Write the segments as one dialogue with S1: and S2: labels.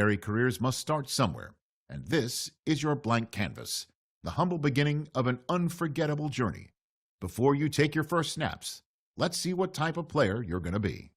S1: Careers must start somewhere, and this is your blank canvas, the humble beginning of an unforgettable journey. Before you take your first snaps, let's see what type of player you're going to be.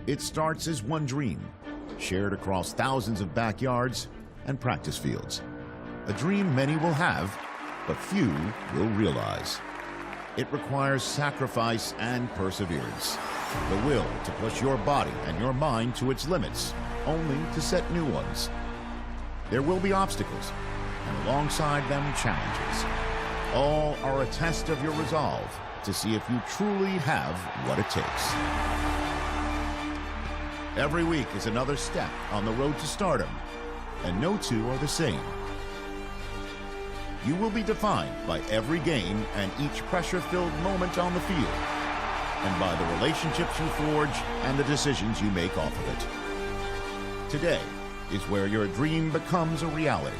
S1: It starts as one dream, shared across thousands of backyards and practice fields. A dream many will have, but few will realize. It requires sacrifice and perseverance, the will to push your body and your mind to its limits, only to set new ones. There will be obstacles, and alongside them, challenges. All are a test of your resolve to see if you truly have what it takes. Every week is another step on the road to stardom, and no two are the same. You will be defined by every game and each pressure-filled moment on the field, and by the relationships you forge and the decisions you make off of it. Today is where your dream becomes a reality.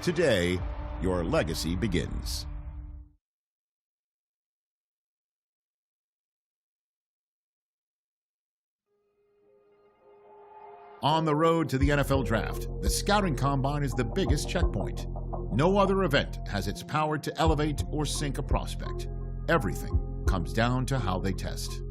S1: Today, your legacy begins. On the road to the NFL Draft, the Scouting Combine is the biggest checkpoint. No other event has its power to elevate or sink a prospect. Everything comes down to how they test.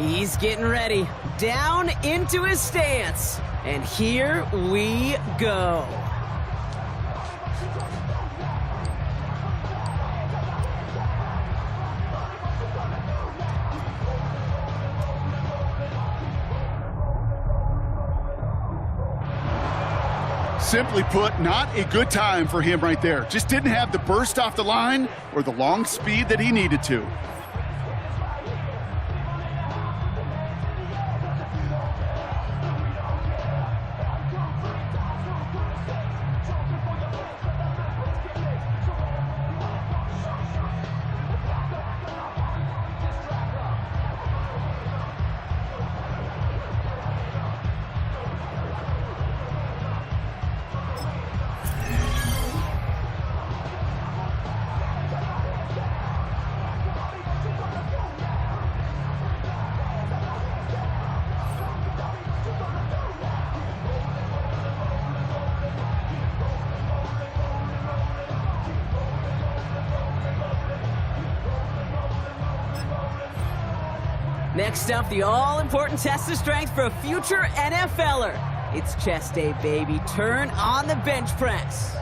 S2: He's getting ready, down into his stance, and here we go.
S3: Simply put, not a good time for him right there. Just didn't have the burst off the line or the long speed that he needed to.
S2: Next up, the all-important test of strength for a future NFLer. It's chest day, baby. Turn on the bench press.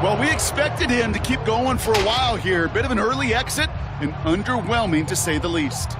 S3: Well, we expected him to keep going for a while here. Bit of an early exit and underwhelming to say the least.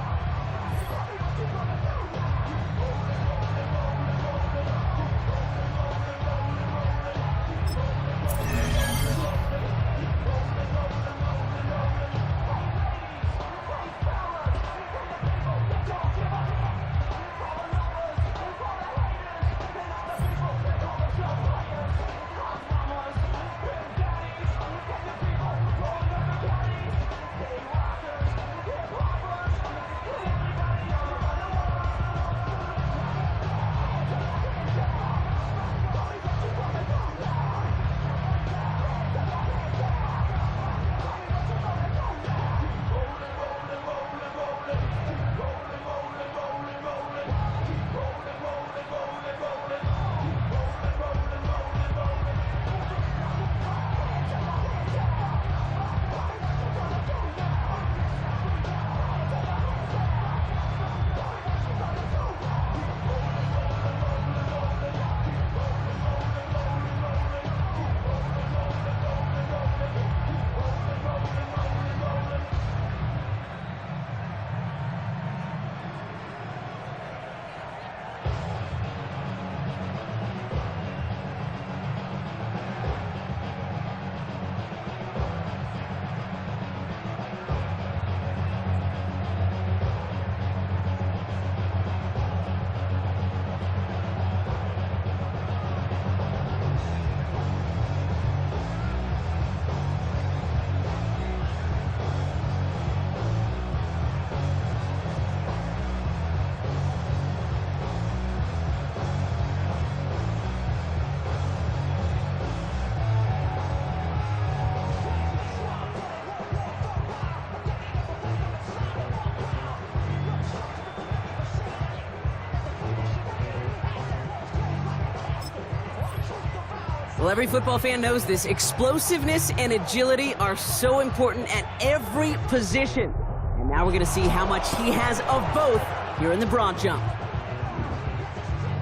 S2: Well, every football fan knows this. Explosiveness and agility are so important at every position. And now we're going to see how much he has of both here in the broad jump.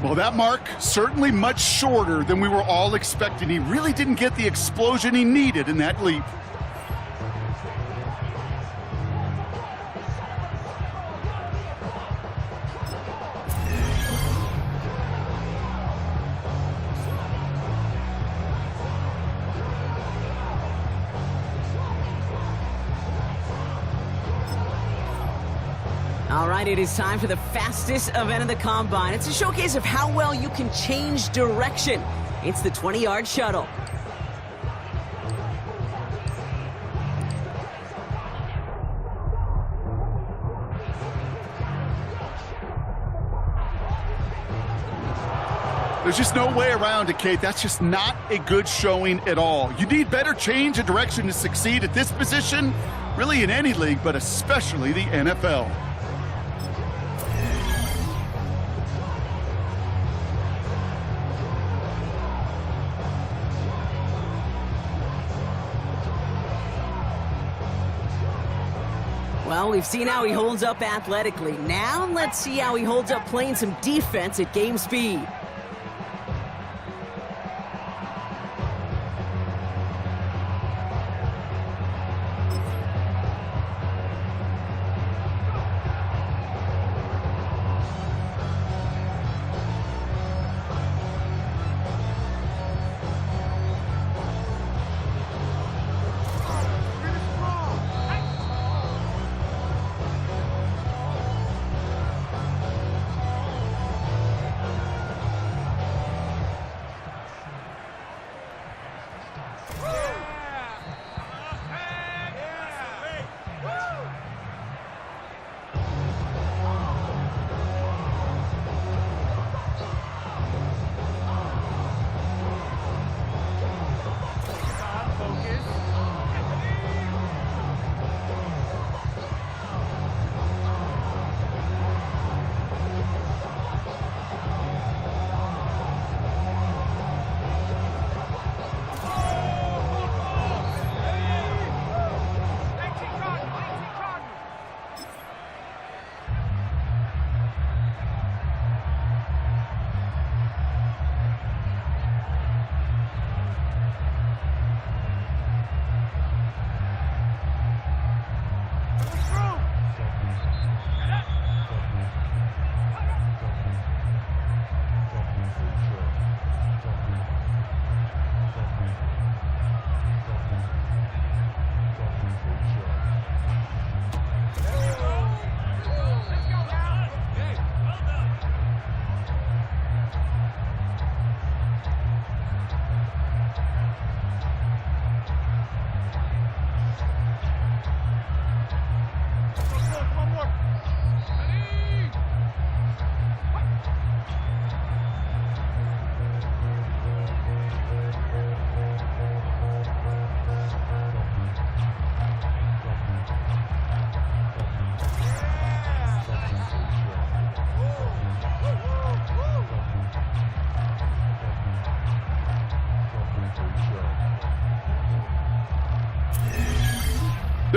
S3: Well, that mark certainly much shorter than we were all expecting. He really didn't get the explosion he needed in that leap.
S2: All right, it is time for the fastest event of the Combine. It's a showcase of how well you can change direction. It's the 20-yard shuttle.
S3: There's just no way around it, Kate. That's just not a good showing at all. You need better change of direction to succeed at this position, really in any league, but especially the NFL.
S2: Well, we've seen how he holds up athletically. Now let's see how he holds up playing some defense at game speed.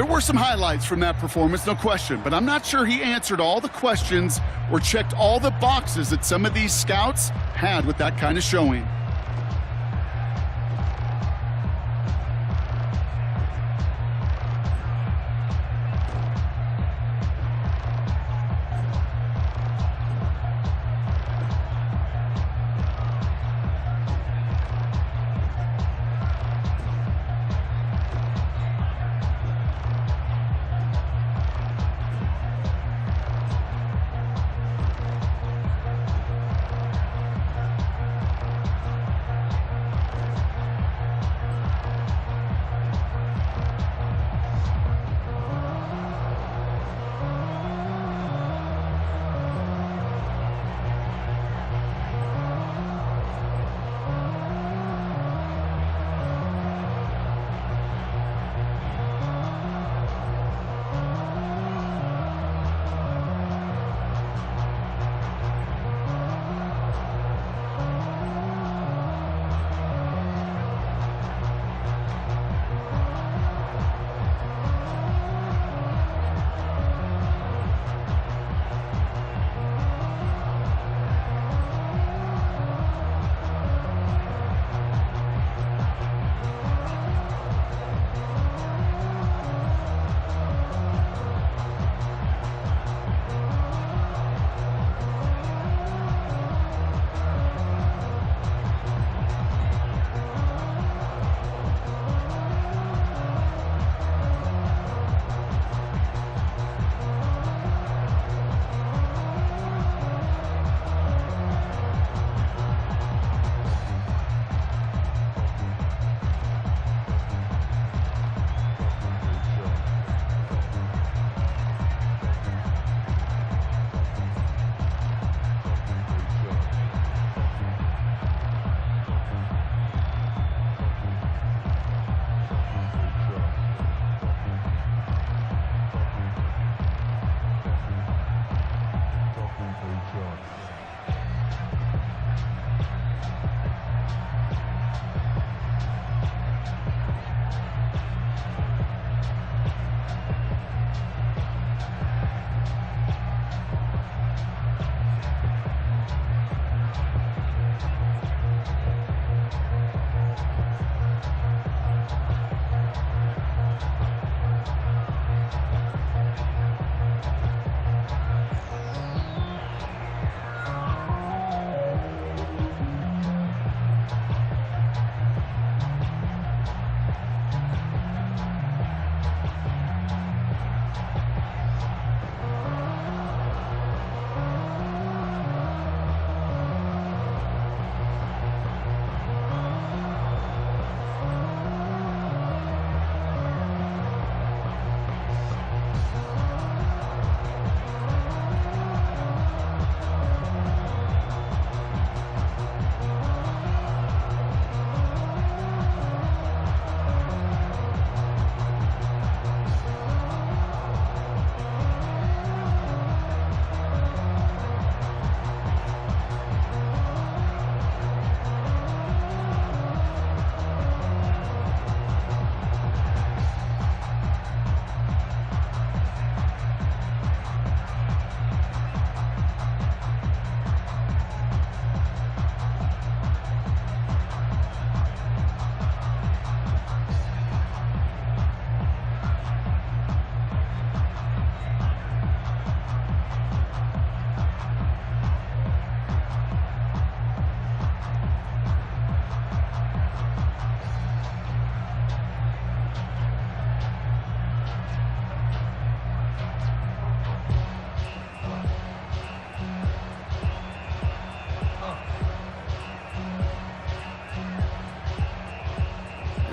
S3: There were some highlights from that performance, no question, but I'm not sure he answered all the questions or checked all the boxes that some of these scouts had with that kind of showing.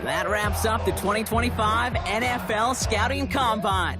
S2: That wraps up the 2025 NFL Scouting Combine.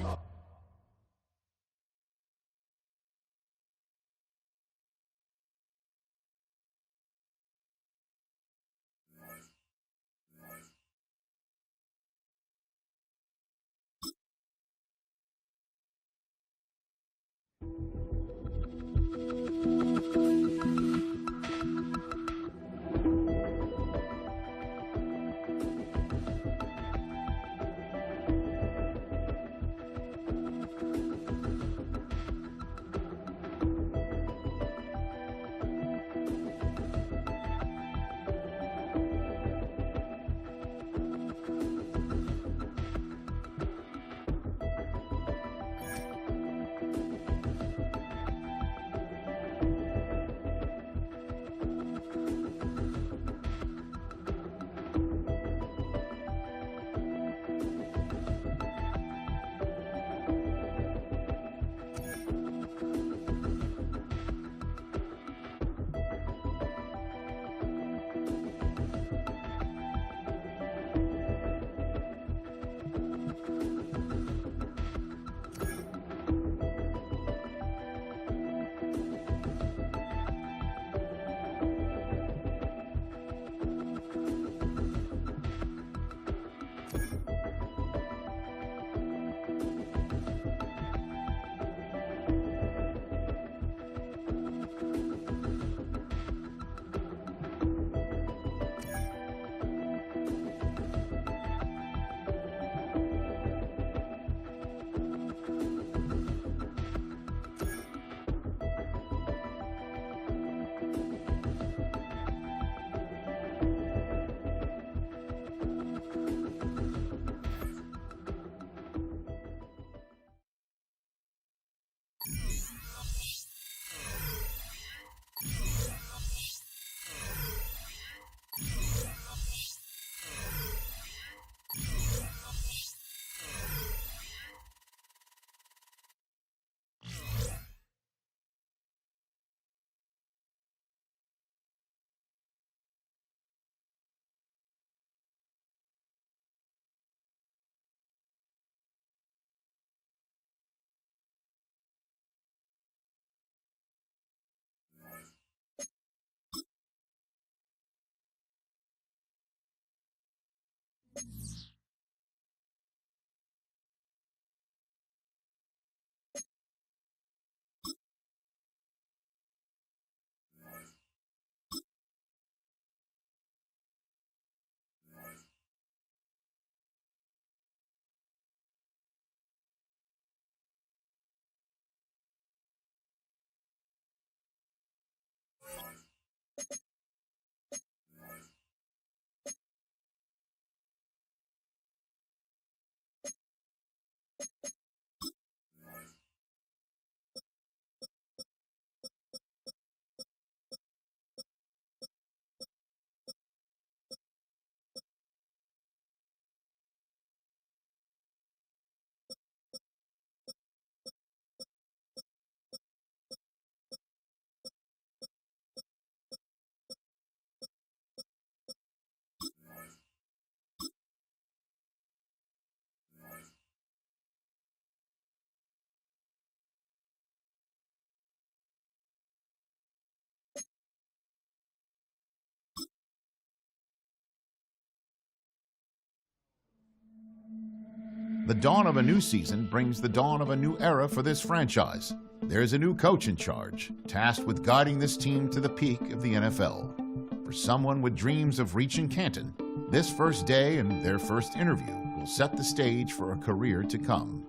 S1: The dawn of a new season brings the dawn of a new era for this franchise. There's a new coach in charge, tasked with guiding this team to the peak of the NFL. For someone with dreams of reaching Canton, this first day and their first interview will set the stage for a career to come.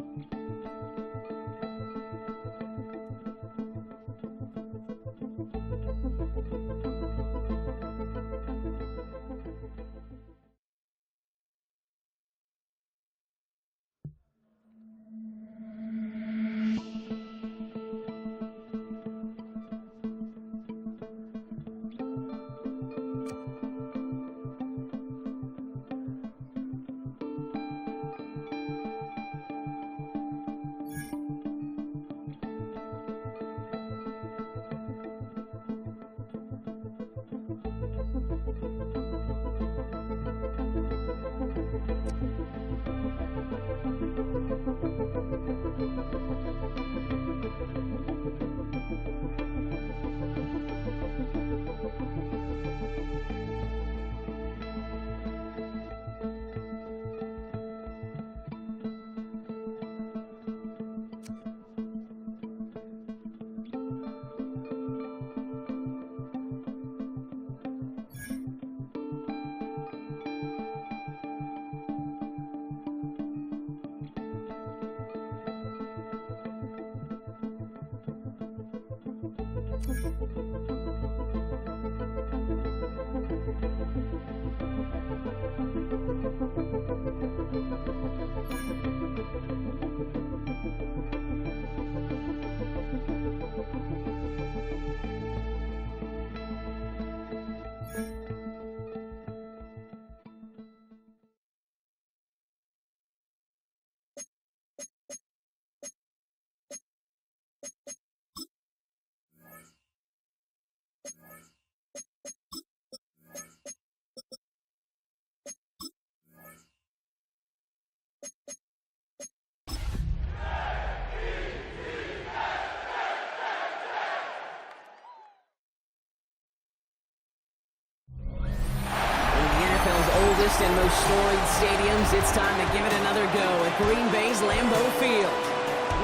S2: Oldest and most storied stadiums, it's time to give it another go at Green Bay's Lambeau Field.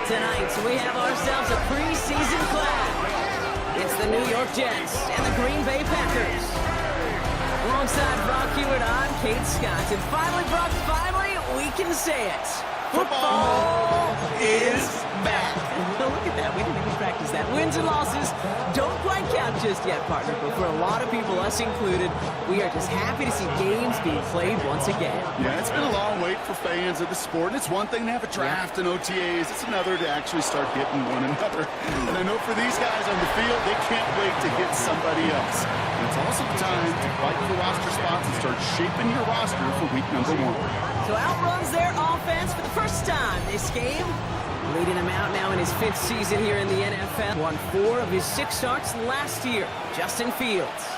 S2: Tonight, we have ourselves a preseason clash. It's the New York Jets and the Green Bay Packers. Alongside Brock Hewitt, I'm Kate Scott. And finally, Brock, we can say it. Football is back. Oh, look at that. We didn't even practice that. Wins and losses don't quite count just yet, partner. But for a lot of people, us included, we are just happy to see games being played once again.
S3: Yeah, it's been a long wait for fans of the sport. And it's one thing to have a draft and OTAs. It's another to actually start hitting one another. And I know for these guys on the field, they can't wait to hit somebody else. And it's also the time to fight for roster spots and start shaping your roster for week number 1.
S2: So out runs their offense for the first time this game. Leading him out now in his 5th season here in the NFL. Won 4 of his 6 starts last year. Justin Fields.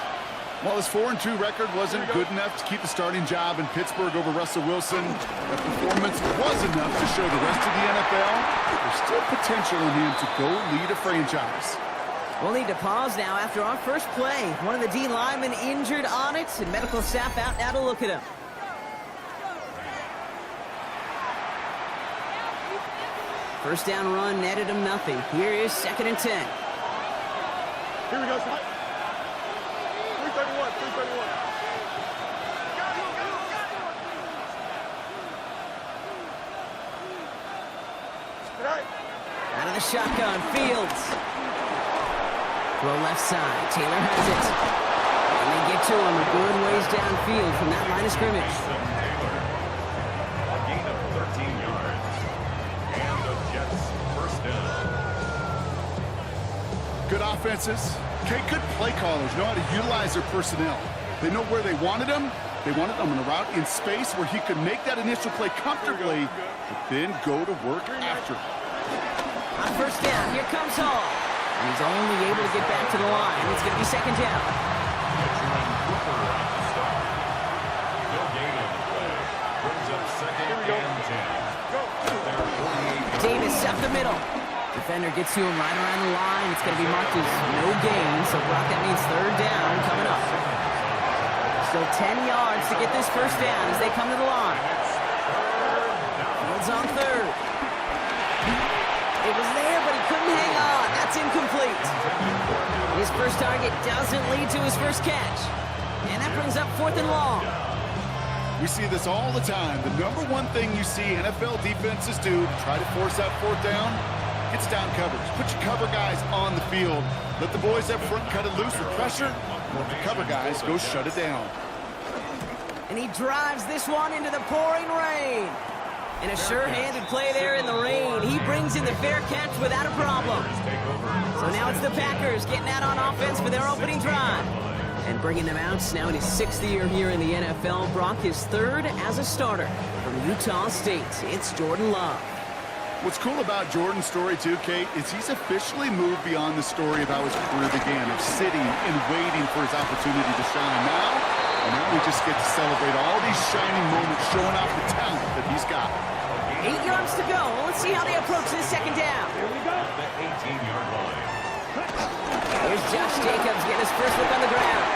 S3: While his 4-2 record wasn't good enough to keep the starting job in Pittsburgh over Russell Wilson, that performance was enough to show the rest of the NFL there's still potential in him to go lead a franchise.
S2: We'll need to pause now after our first play. One of the D linemen injured on it, and medical staff out now to look at him. First down run netted him nothing. Here is 2nd and 10.
S4: Here we go. 331. 331.
S2: Out of the shotgun, Fields. Throw left side. Taylor has it. And they get to him a good ways downfield from that line of scrimmage.
S4: A gain of 13 yards. And the Jets first down.
S3: Good offenses. Okay, good play callers know how to utilize their personnel. They know where they wanted him. They wanted him on a route in space where he could make that initial play comfortably, but then go to work after.
S2: On first down, here comes Hall. And he's only able to get back to the line. It's going to be 2nd down.
S4: No gain on the play. Brings up 2nd and 10.
S2: Davis up the middle. Defender gets to him right around the line. It's going to be marked as no gain. So, Brock, that means 3rd down coming up. Still 10 yards to get this first down as they come to the line. Fields on 3rd. It was there, but he couldn't hang on. That's incomplete. His first target doesn't lead to his first catch. And that brings up 4th and long.
S3: We see this all the time. The number one thing you see NFL defenses do to try to force that 4th down, it's down coverage. Put your cover guys on the field. Let the boys up front cut it loose with pressure. Let the cover guys go shut it down.
S2: And he drives this one into the pouring rain. And a sure-handed play there in the rain. He brings in the fair catch without a problem. So now it's the Packers getting out on offense for their opening drive. And bringing them out now in his 6th year here in the NFL. Brock, his 3rd as a starter from Utah State. It's Jordan Love.
S3: What's cool about Jordan's story, too, Kate, is he's officially moved beyond the story of how his career began, of sitting and waiting for his opportunity to shine. Now we just get to celebrate all these shining moments, showing off the talent that he's got.
S2: 8 yards to go. Well, let's see how they approach this 2nd down.
S4: Here we go. The 18-yard line.
S2: Here's Josh Jacobs getting his first look on the ground.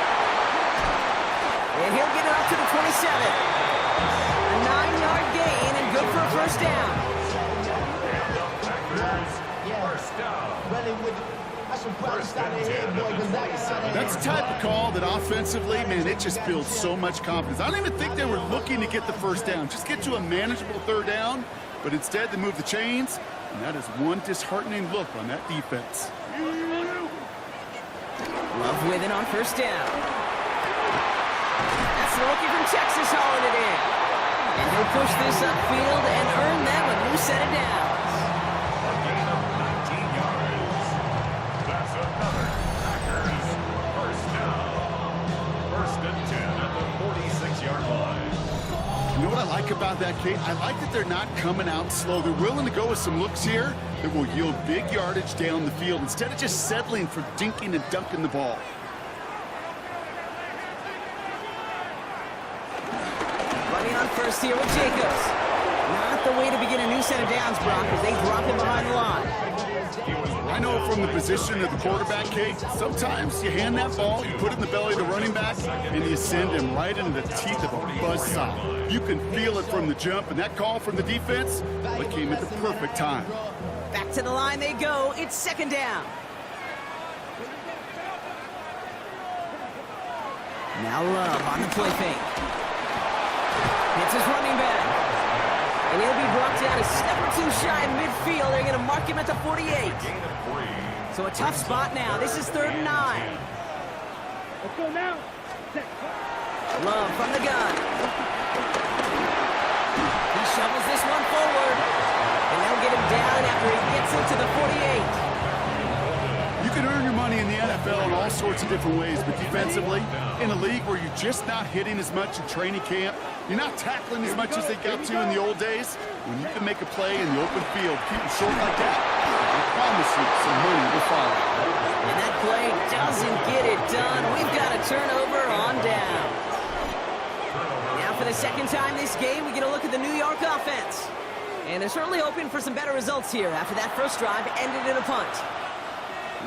S2: And he'll get it up to the 27. A 9-yard gain and good for a first down.
S4: First down.
S3: That's the type of call that offensively, man, it just builds so much confidence. I don't even think they were looking to get the first down, just get to a manageable 3rd down, but instead they move the chains, and that is one disheartening look on that defense.
S2: Love with it on first down. That's the rookie from Texas hauling it in. And he'll push this upfield and earn them a new set of downs.
S4: A gain of 19 yards. That's another Packers first down. First and 10 at the 46-yard line.
S3: You know what I like about that, Kate? I like that they're not coming out slow. They're willing to go with some looks here that will yield big yardage down the field instead of just settling for dinking and dunking the ball.
S2: Running on first here with Jacobs. Not the way to begin a new set of downs, Brock, as they drop him behind the line.
S3: I know from the position of the quarterback, Kate, sometimes you hand that ball, you put it in the belly of the running back, and you send him right into the teeth of a buzzsaw. You can feel it from the jump, and that call from the defense, it came at the perfect time.
S2: Back to the line they go. It's second down. Now Love on the play fake. Hits his running back. And he'll be brought down a step or two shy of midfield. They're going to mark him at the 48.
S4: Gain of 3.
S2: So a tough spot now. This is 3rd and 9.
S5: Let's go now.
S2: Love from the gun. He shovels this one forward. And they'll get him down after he gets into the 48.
S3: You can earn your money in the NFL in all sorts of different ways, but defensively, in a league where you're just not hitting as much in training camp, you're not tackling as much as they got to in the old days, when you can make a play in the open field, keep it short like that, I promise you some money will follow.
S2: And that play doesn't get it done. We've got a turnover on down. Now for the second time this game, we get a look at the New York offense. And they're certainly hoping for some better results here after that first drive ended in a punt.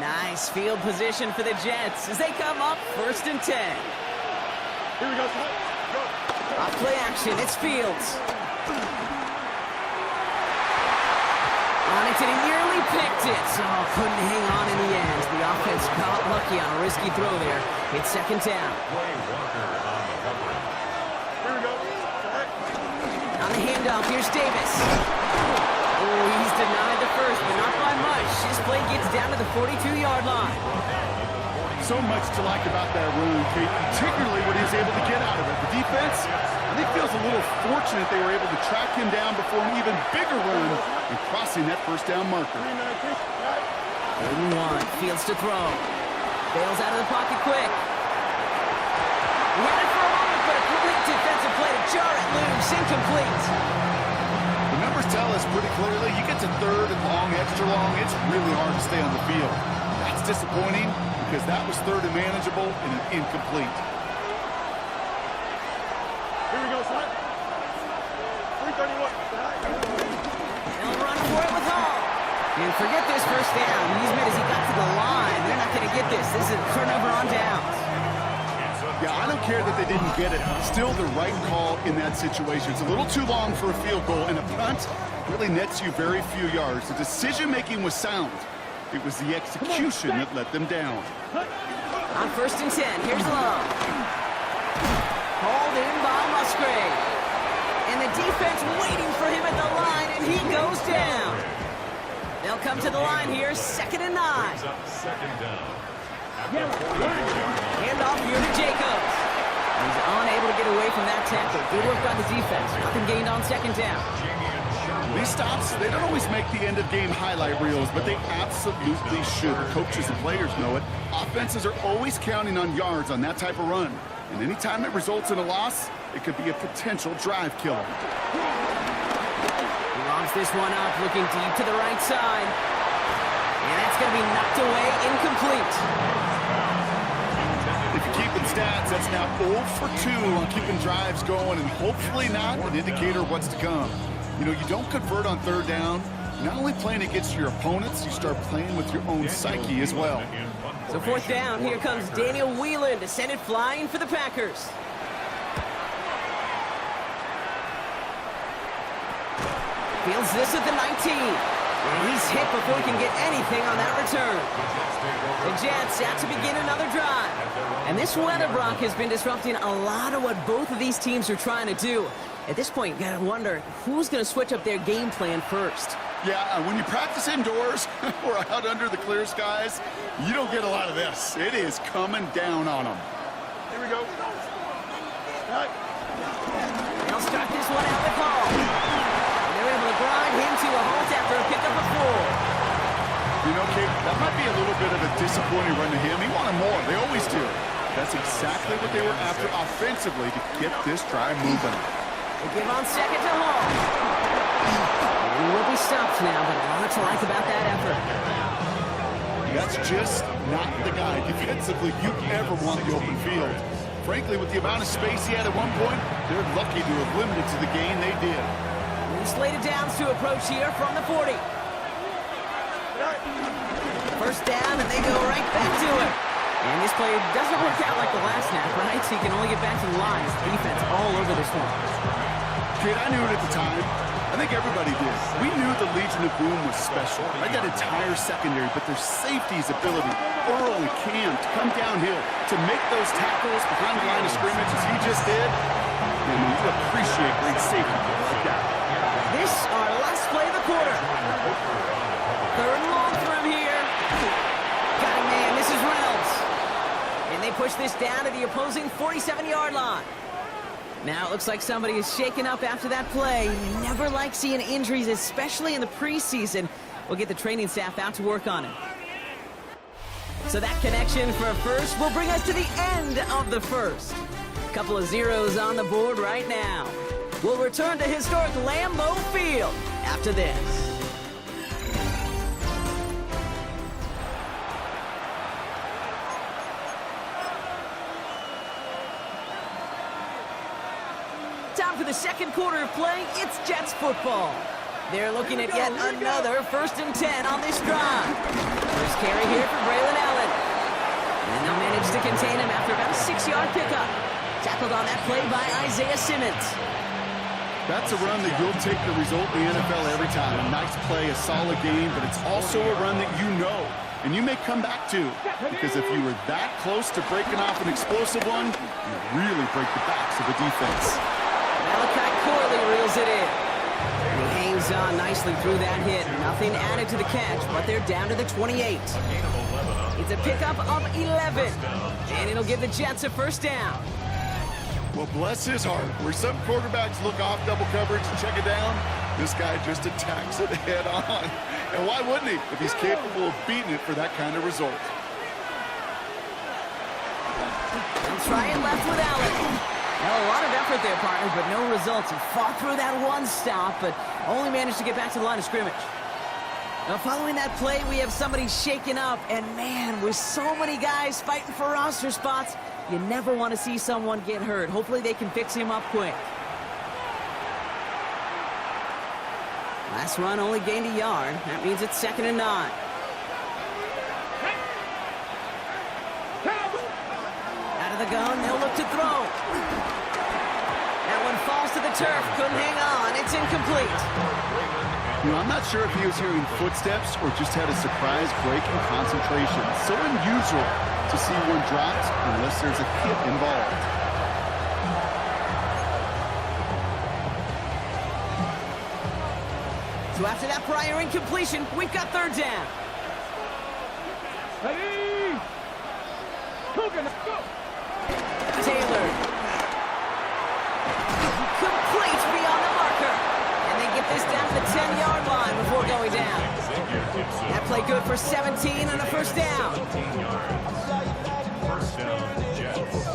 S2: Nice field position for the Jets as they come up 1st and 10.
S5: Here we go. Go.
S2: Off play action, it's Fields. On it, and he nearly picked it. Oh, couldn't hang on in the end. The offense got lucky on a risky throw there. It's second down.
S4: Play Walker on the coverage.
S5: Here we go.
S2: On the handoff, here's Davis. Oh, he's denied the first, but not by much. This play gets down to the 42-yard line.
S3: So much to like about that run, Kate, particularly what he was able to get out of it. The defense, I think, feels a little fortunate they were able to track him down before an even bigger run and crossing that first down marker.
S2: 3rd and 1, Fields to throw. Bails out of the pocket quick. He had it for a moment, but a complete defensive play to jar it loose, incomplete.
S3: The numbers tell us pretty clearly, you get to 3rd and long, extra long, it's really hard to stay on the field. That's disappointing because that was 3rd and manageable and an incomplete.
S5: Here we go, son. 331.
S2: They'll run for it with Hall. And forget this first down. He's made as he got to the line. They're not going to get this. This is a turnover on downs.
S3: Yeah, I don't care that they didn't get it. Still the right call in that situation. It's a little too long for a field goal, and a punt really nets you very few yards. The decision-making was sound. It was the execution that let them down.
S2: On 1st and 10, here's Love. Hauled in by Musgrave. And the defense waiting for him at the line, and he goes down. They'll come to the line here, 2nd and 9.
S4: Brings up second down. At the 48-yard line.
S2: Handoff here to Jacobs. He's unable to get away from that tackle. Good work by the defense. Nothing gained on 2nd down.
S3: These stops, they don't always make the end-of-game highlight reels, but they absolutely should. Coaches and players know it. Offenses are always counting on yards on that type of run. And anytime it results in a loss, it could be a potential drive killer.
S2: He lobs this one up, looking deep to the right side. And that's going to be knocked away, incomplete.
S3: If you're keeping stats, that's now 0 for 2 on keeping drives going, and hopefully not an indicator of what's to come. You know, you don't convert on 3rd down. You're not only playing against your opponents, you start playing with your own psyche as well.
S2: So 4th down, here comes Daniel Whelan to send it flying for the Packers. Fields this at the 19. And he's hit before he can get anything on that return. The Jets out to begin another drive. And this weather, Brock, has been disrupting a lot of what both of these teams are trying to do. At this point, you gotta wonder who's gonna switch up their game plan first.
S3: Yeah, when you practice indoors or out under the clear skies, you don't get a lot of this. It is coming down on them.
S5: Here we go. Cut.
S2: They'll start this one out with Hall. They're able to grind him to a halt after a pickup of 4.
S3: You know, Kate, that might be a little bit of a disappointing run to him. He wanted more. They always do. That's exactly what they were after offensively to get this drive moving.
S2: They give on second to Hall. He will be stopped now, but a lot to like about that effort.
S3: That's just not the guy defensively you ever want the open field. Frankly, with the amount of space he had at one point, they're lucky to have limited to the gain they did.
S2: He slated downs to approach here from the 40. First down, and they go right back to it. And this play doesn't work out like the last snap, right? So he can only get back to the line. Defense all over this one.
S3: Kid, I knew it at the time. I think everybody did. We knew the Legion of Boom was special. Right, that entire secondary, but their safety's ability, Earl and Cam, to come downhill, to make those tackles behind the line of scrimmage as he just did. I mean, you appreciate great safety like that.
S2: This our last play of the quarter. Third and long from here. Got a man. This is Reynolds. And they push this down to the opposing 47-yard line. Now it looks like somebody is shaken up after that play. You never like seeing injuries, especially in the preseason. We'll get the training staff out to work on it. So that connection for a first will bring us to the end of the first. A couple of zeros on the board right now. We'll return to historic Lambeau Field after this. Time for the second quarter of play. It's Jets football. They're looking at yet another 1st and 10 on this drive. First carry here for Braylon Allen. And they'll manage to contain him after about a 6-yard pickup. Tackled on that play by Isaiah Simmons.
S3: That's a run that you'll take the result in the NFL every time. A nice play, a solid game, but it's also a run that you know and you may come back to. Because if you were that close to breaking off an explosive one, you really break the backs of the defense.
S2: Malachi Corley reels it in. And he hangs on nicely through that hit. Nothing added to the catch, but they're down to the 28. It's a pickup of 11. And it'll give the Jets a first down.
S3: Well, bless his heart. Where some quarterbacks look off double coverage and check it down, this guy just attacks it head on. And why wouldn't he if he's capable of beating it for that kind of result?
S2: And try it left with Allen. Well, a lot of effort there, partner, but no results. He fought through that one stop, but only managed to get back to the line of scrimmage. Now, following that play, we have somebody shaken up, and man, with so many guys fighting for roster spots, you never want to see someone get hurt. Hopefully they can fix him up quick. Last run only gained a yard. That means it's 2nd and 9. Out of the gun, they'll look to throw. That one falls to the turf. Couldn't hang on. It's incomplete.
S3: You know, I'm not sure if he was hearing footsteps or just had a surprise break in concentration. So unusual to see one dropped unless there's a hit involved.
S2: So after that prior incompletion, we've got 3rd down.
S5: Ready? Cooking, let's go.
S2: Taylor. Complete beyond the marker. And they get this down to the 10-yard line before going down. That play good for 17 and a first down.
S4: First down, Jets.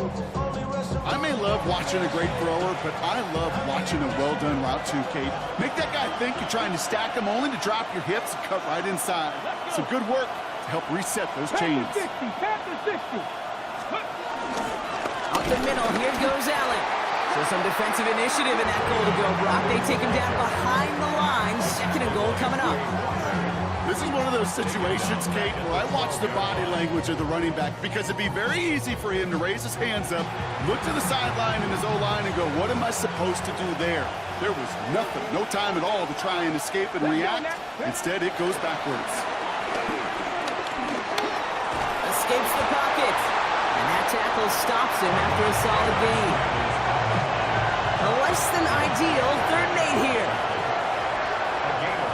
S3: I may love watching a great thrower, but I love watching a well-done route too, Kate. Make that guy think you're trying to stack him only to drop your hips and cut right inside. Some good work to help reset those chains.
S5: Pass the 60.
S2: Up the middle, here goes Allen. So some defensive initiative in that goal to go, Brock. They take him down behind the line. 2nd and goal coming up.
S3: This is one of those situations, Kate, where I watch the body language of the running back because it'd be very easy for him to raise his hands up, look to the sideline in his O-line and go, what am I supposed to do there? There was nothing, no time at all to try and escape and react. Instead, it goes backwards.
S2: Escapes the pocket. And that tackle stops him after a solid gain. A less than ideal 3rd and 8 here.
S4: A gain of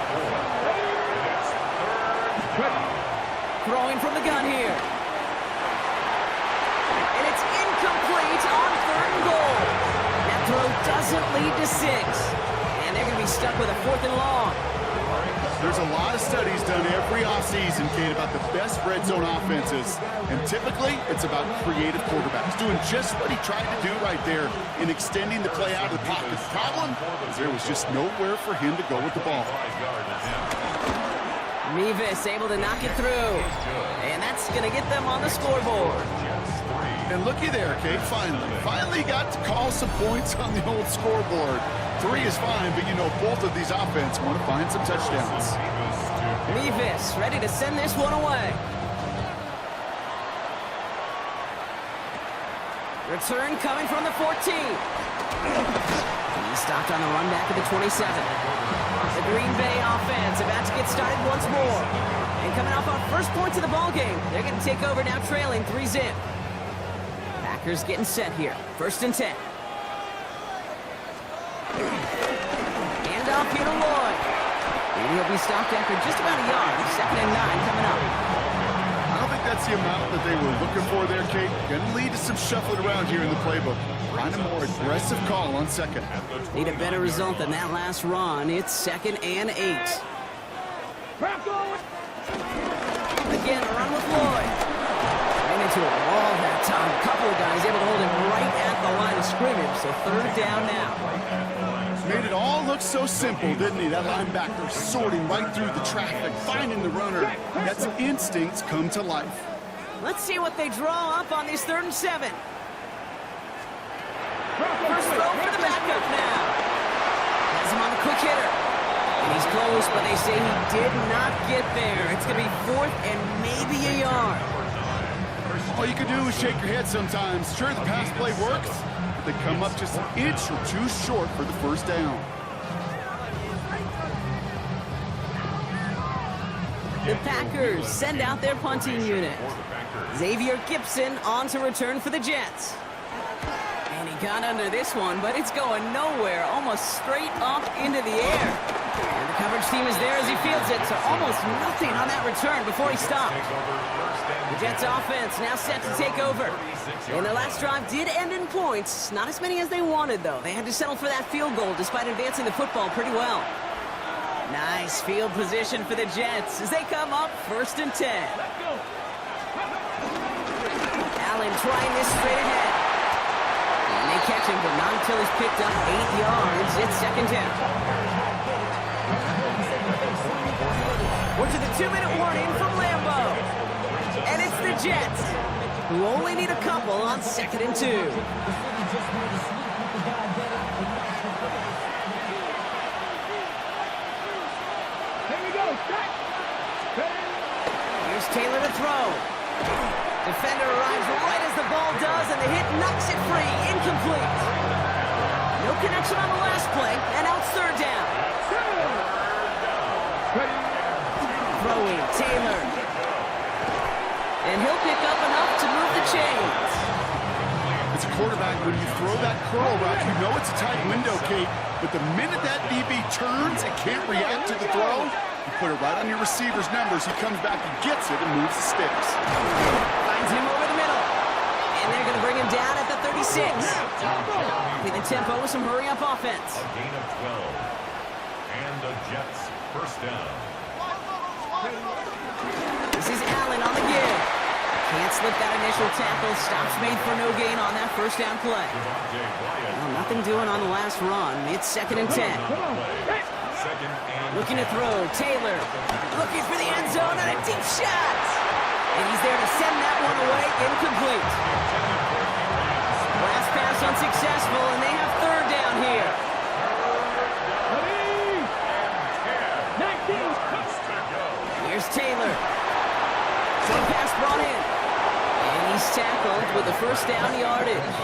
S4: 4.
S2: Throwing from the gun here. And it's incomplete on 3rd and goal. That throw doesn't lead to 6. And they're going to be stuck with a 4th and long.
S3: There's a lot of studies done every offseason, Kate, about the best red zone offenses. And typically, it's about creative quarterbacks doing just what he tried to do right there in extending the play out of the pocket. The problem is there was just nowhere for him to go with the ball.
S2: Mevis able to knock it through. And that's going to get them on the scoreboard.
S3: And looky there, Kate, finally got to call some points on the old scoreboard. 3 is fine, but you know both of these offenses want to find some touchdowns.
S2: Mevis ready to send this one away. Return coming from the 14. He's stopped on the run back at the 27. The Green Bay offense about to get started once more. And coming off our first points of the ball game, they're going to take over now trailing 3-0. Packers getting set here. 1st and 10. Hand off here to Lloyd. And he'll be stopped after just about a yard. 2nd and 9 coming up.
S3: I don't think that's the amount that they were looking for there, Kate. Going to lead to some shuffling around here in the playbook. Find a more aggressive call on 2nd.
S2: Need a better result than that last run. It's 2nd and 8. Again, a run with Lloyd. Ran into a wall that time. A couple of guys able to hold him right at the line of scrimmage. So 3rd down now.
S3: Made it all look so simple, didn't he? That linebacker sorting right through the traffic, finding the runner. That's instincts come to life.
S2: Let's see what they draw up on these 3rd and 7. First throw for the backup now. Has him on the quick hitter. And he's close, but they say he did not get there. It's going to be 4th and maybe a yard.
S3: All you can do is shake your head sometimes. Sure, the pass play works. They come up just an inch or 2 short for the 1st down.
S2: The Packers send out their punting unit. Xavier Gipson on to return for the Jets. And he got under this one, but it's going nowhere, almost straight up into the air. And the coverage team is there as he fields it, so almost nothing on that return before he stopped. The Jets offense now set to take over. And their last drive did end in points. Not as many as they wanted, though. They had to settle for that field goal despite advancing the football pretty well. Nice field position for the Jets as they come up 1st and 10. Allen trying this straight ahead. And they catch him, but not until he's picked up 8 yards. It's 2nd down. We're to the 2-minute warning from Lambeau. And it's the Jets, who only need a couple on 2nd and 2. Here
S5: we go.
S2: Here's Taylor to throw. Defender arrives right as the ball does, and the hit knocks it free. Incomplete. No connection on the last play, and now it's 3rd down. Throwing, Taylor. And he'll pick up enough to move the chains.
S3: As a quarterback, when you throw that curl route, you know it's a tight window, Kate. But the minute that DB turns and can't react to the throw, you put it right on your receiver's numbers. He comes back and gets it and moves the sticks.
S2: Finds him over the middle. And they're going to bring him down at the 36. With the tempo with some hurry-up offense.
S4: A gain of 12. And the Jets 1st down.
S2: This is Allen on the give. Can't slip that initial tackle. Stops made for no gain on that 1st down play. Well, nothing doing on the last run. It's 2nd and 10. Looking to throw. Taylor looking for the end zone and a deep shot. And he's there to send that one away. Incomplete. Last pass unsuccessful, and they have 3rd down here.
S5: 19.
S2: Here's Taylor. Some pass brought in. And he's tackled with the 1st down yardage.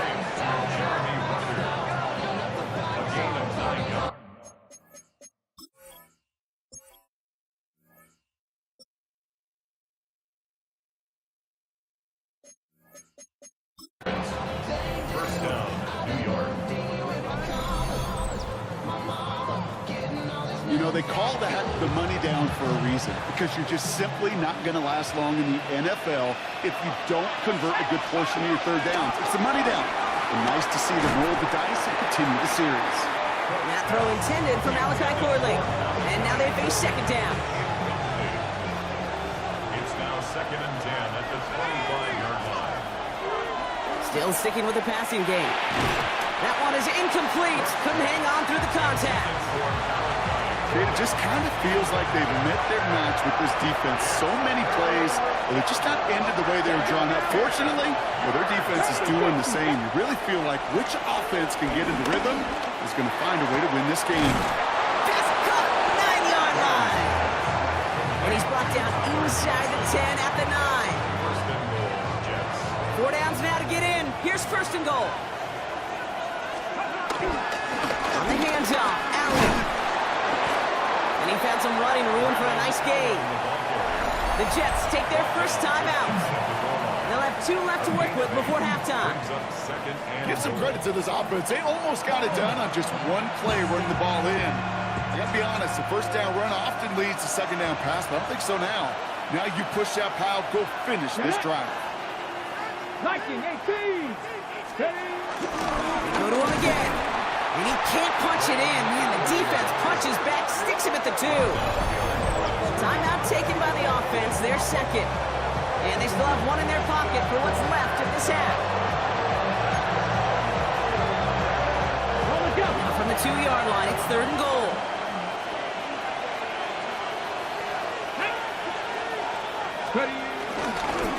S4: First down, New York.
S3: You know, know, they call that the money down for a reason, because you're just simply not going to last long in the NFL if you don't convert a good portion of your third downs. It's the money down. And nice to see them roll the dice and continue the series.
S2: That throw intended for Malachi Corley. And now they face second down.
S4: It's now 2nd and 10 at the 25-yard line.
S2: Still sticking with the passing game. That one is incomplete. Couldn't hang on through the contact.
S3: It just kind of feels like they've met their match with this defense. So many plays, and they're just not ended the way they were drawn up. Fortunately, their defense is doing the same. You really feel like which offense can get into rhythm is going to find a way to win this game.
S2: That's cut. 9-yard line. And he's brought down inside the 10 at the 9.
S4: First and goal, Jets.
S2: 4 downs now to get in. Here's first and goal. On the handoff, Allen. And he found some running room for a nice gain. The Jets take their first time out. They'll have 2 left to work with before halftime.
S4: Brings up 2nd and
S3: Give some
S4: goal.
S3: credit to this offense. They almost got it done on just one play running the ball in. I gotta be honest, the first down run often leads to second down pass, but I don't think so now. Now you push that pile, go finish this drive.
S5: 19, 18. Steady.
S2: They go to him again. And he can't punch it in. Man, the defense punches back, sticks him at the 2. Timeout taken by the offense, their second. And they still have 1 in their pocket for what's left of this half.
S5: On the go.
S2: Now from the 2-yard line, it's 3rd and goal.
S5: Steady.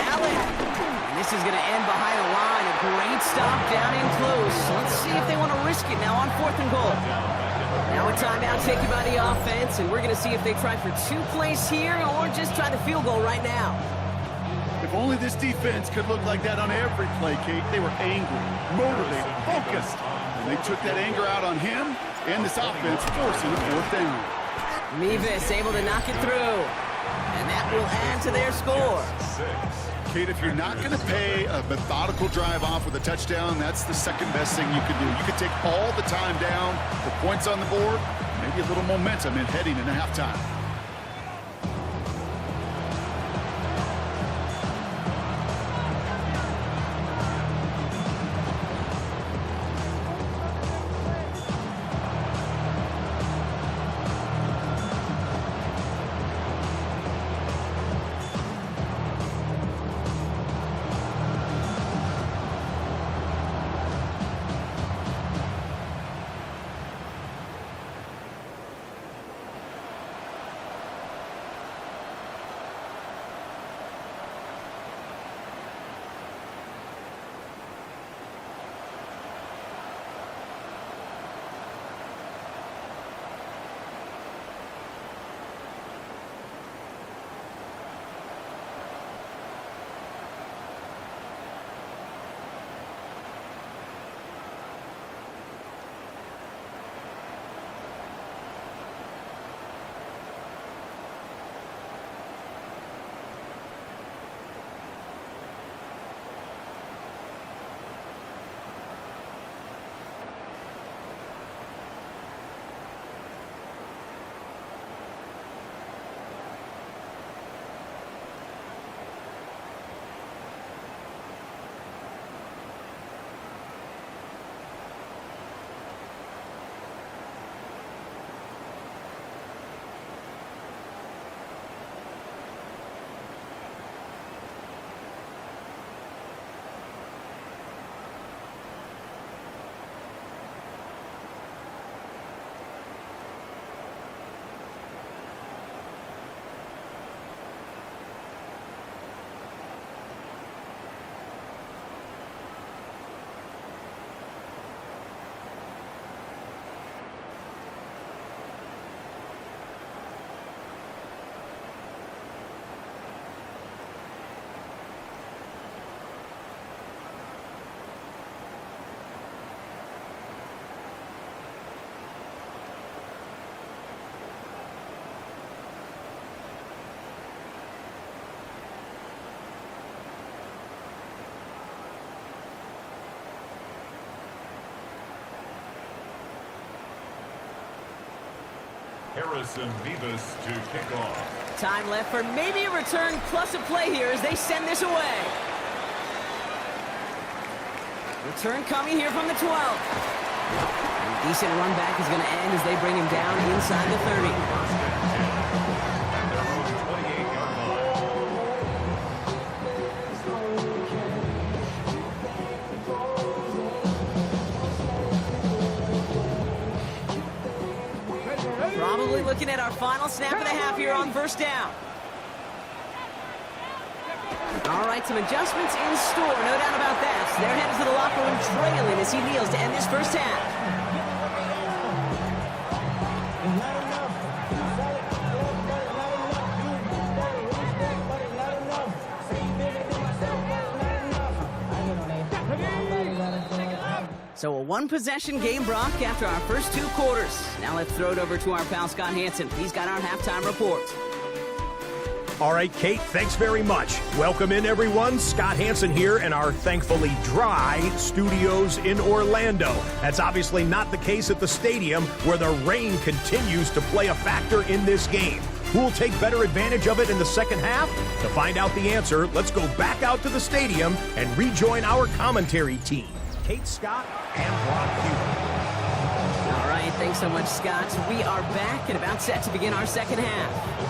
S2: Allen. And this is going to end behind the line. A great stop down in close. So let's see if they want to risk it now on 4th and goal. Now a timeout taken by the offense, and we're going to see if they try for 2 plays here or just try the field goal right now.
S3: If only this defense could look like that on every play, Kate. They were angry, motivated, focused. And they took that anger out on him and this offense, forcing a 4th down.
S2: Mevis able to knock it through. And that will add to their score.
S4: 6.
S3: Kate, if you're not going to pay a methodical drive off with a touchdown, that's the second best thing you can do. You can take all the time down, the points on the board, maybe a little momentum in heading into halftime.
S4: Harrison Vivas to kick off.
S2: Time left for maybe a return plus a play here as they send this away. Return coming here from the 12. A decent run back is going to end as they bring him down inside the 30.
S4: Their own 28-yard line.
S2: Probably looking at our final snap of the half here on first down. All right, some adjustments in store, no doubt about that. They're headed to the locker room trailing as he kneels to end this first half. So a one-possession game, Brock, after our first 2 quarters. Now let's throw it over to our pal Scott Hanson. He's got our halftime report.
S6: All right, Kate, thanks very much. Welcome in, everyone. Scott Hanson here in our thankfully dry studios in Orlando. That's obviously not the case at the stadium, where the rain continues to play a factor in this game. Who will take better advantage of it in the second half? To find out the answer, let's go back out to the stadium and rejoin our commentary team. Kate Scott and Brock Hughes.
S2: All right, thanks so much, Scott. We are back and about set to begin our second half.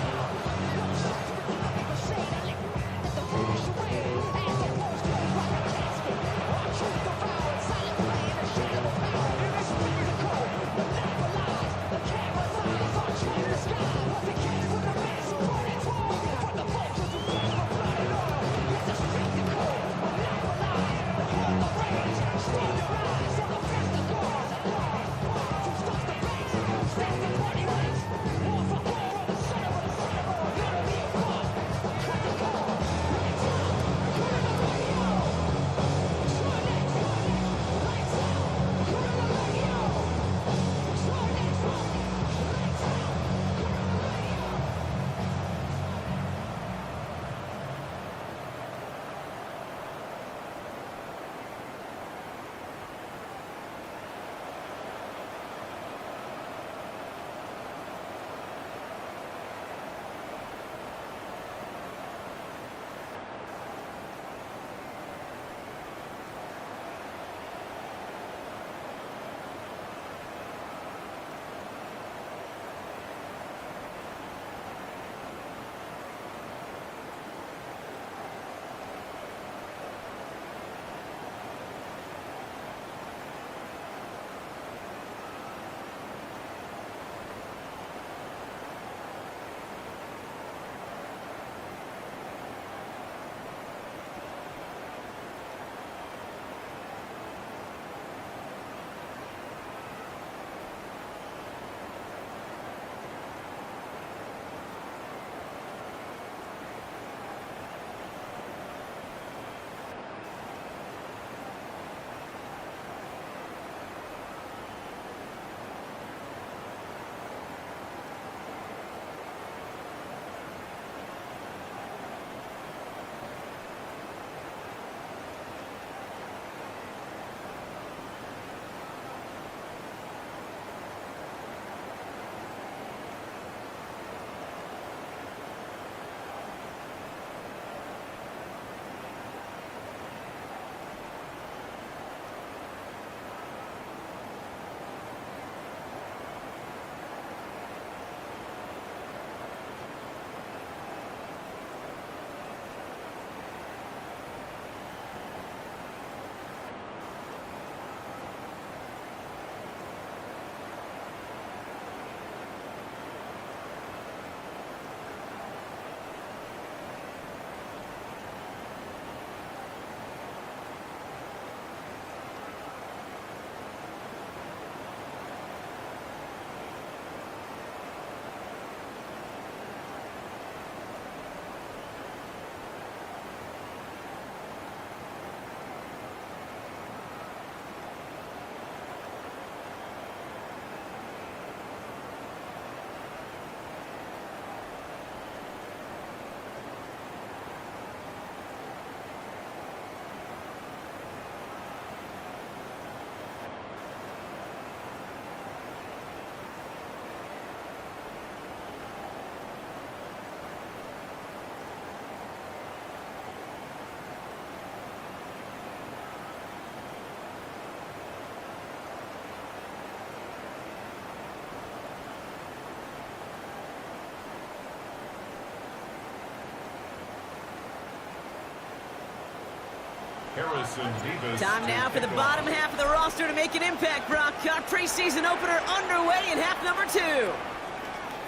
S4: Harrison Davis.
S2: Time now for the bottom half of the roster to make an impact, Brock. Our preseason opener underway in half number 2.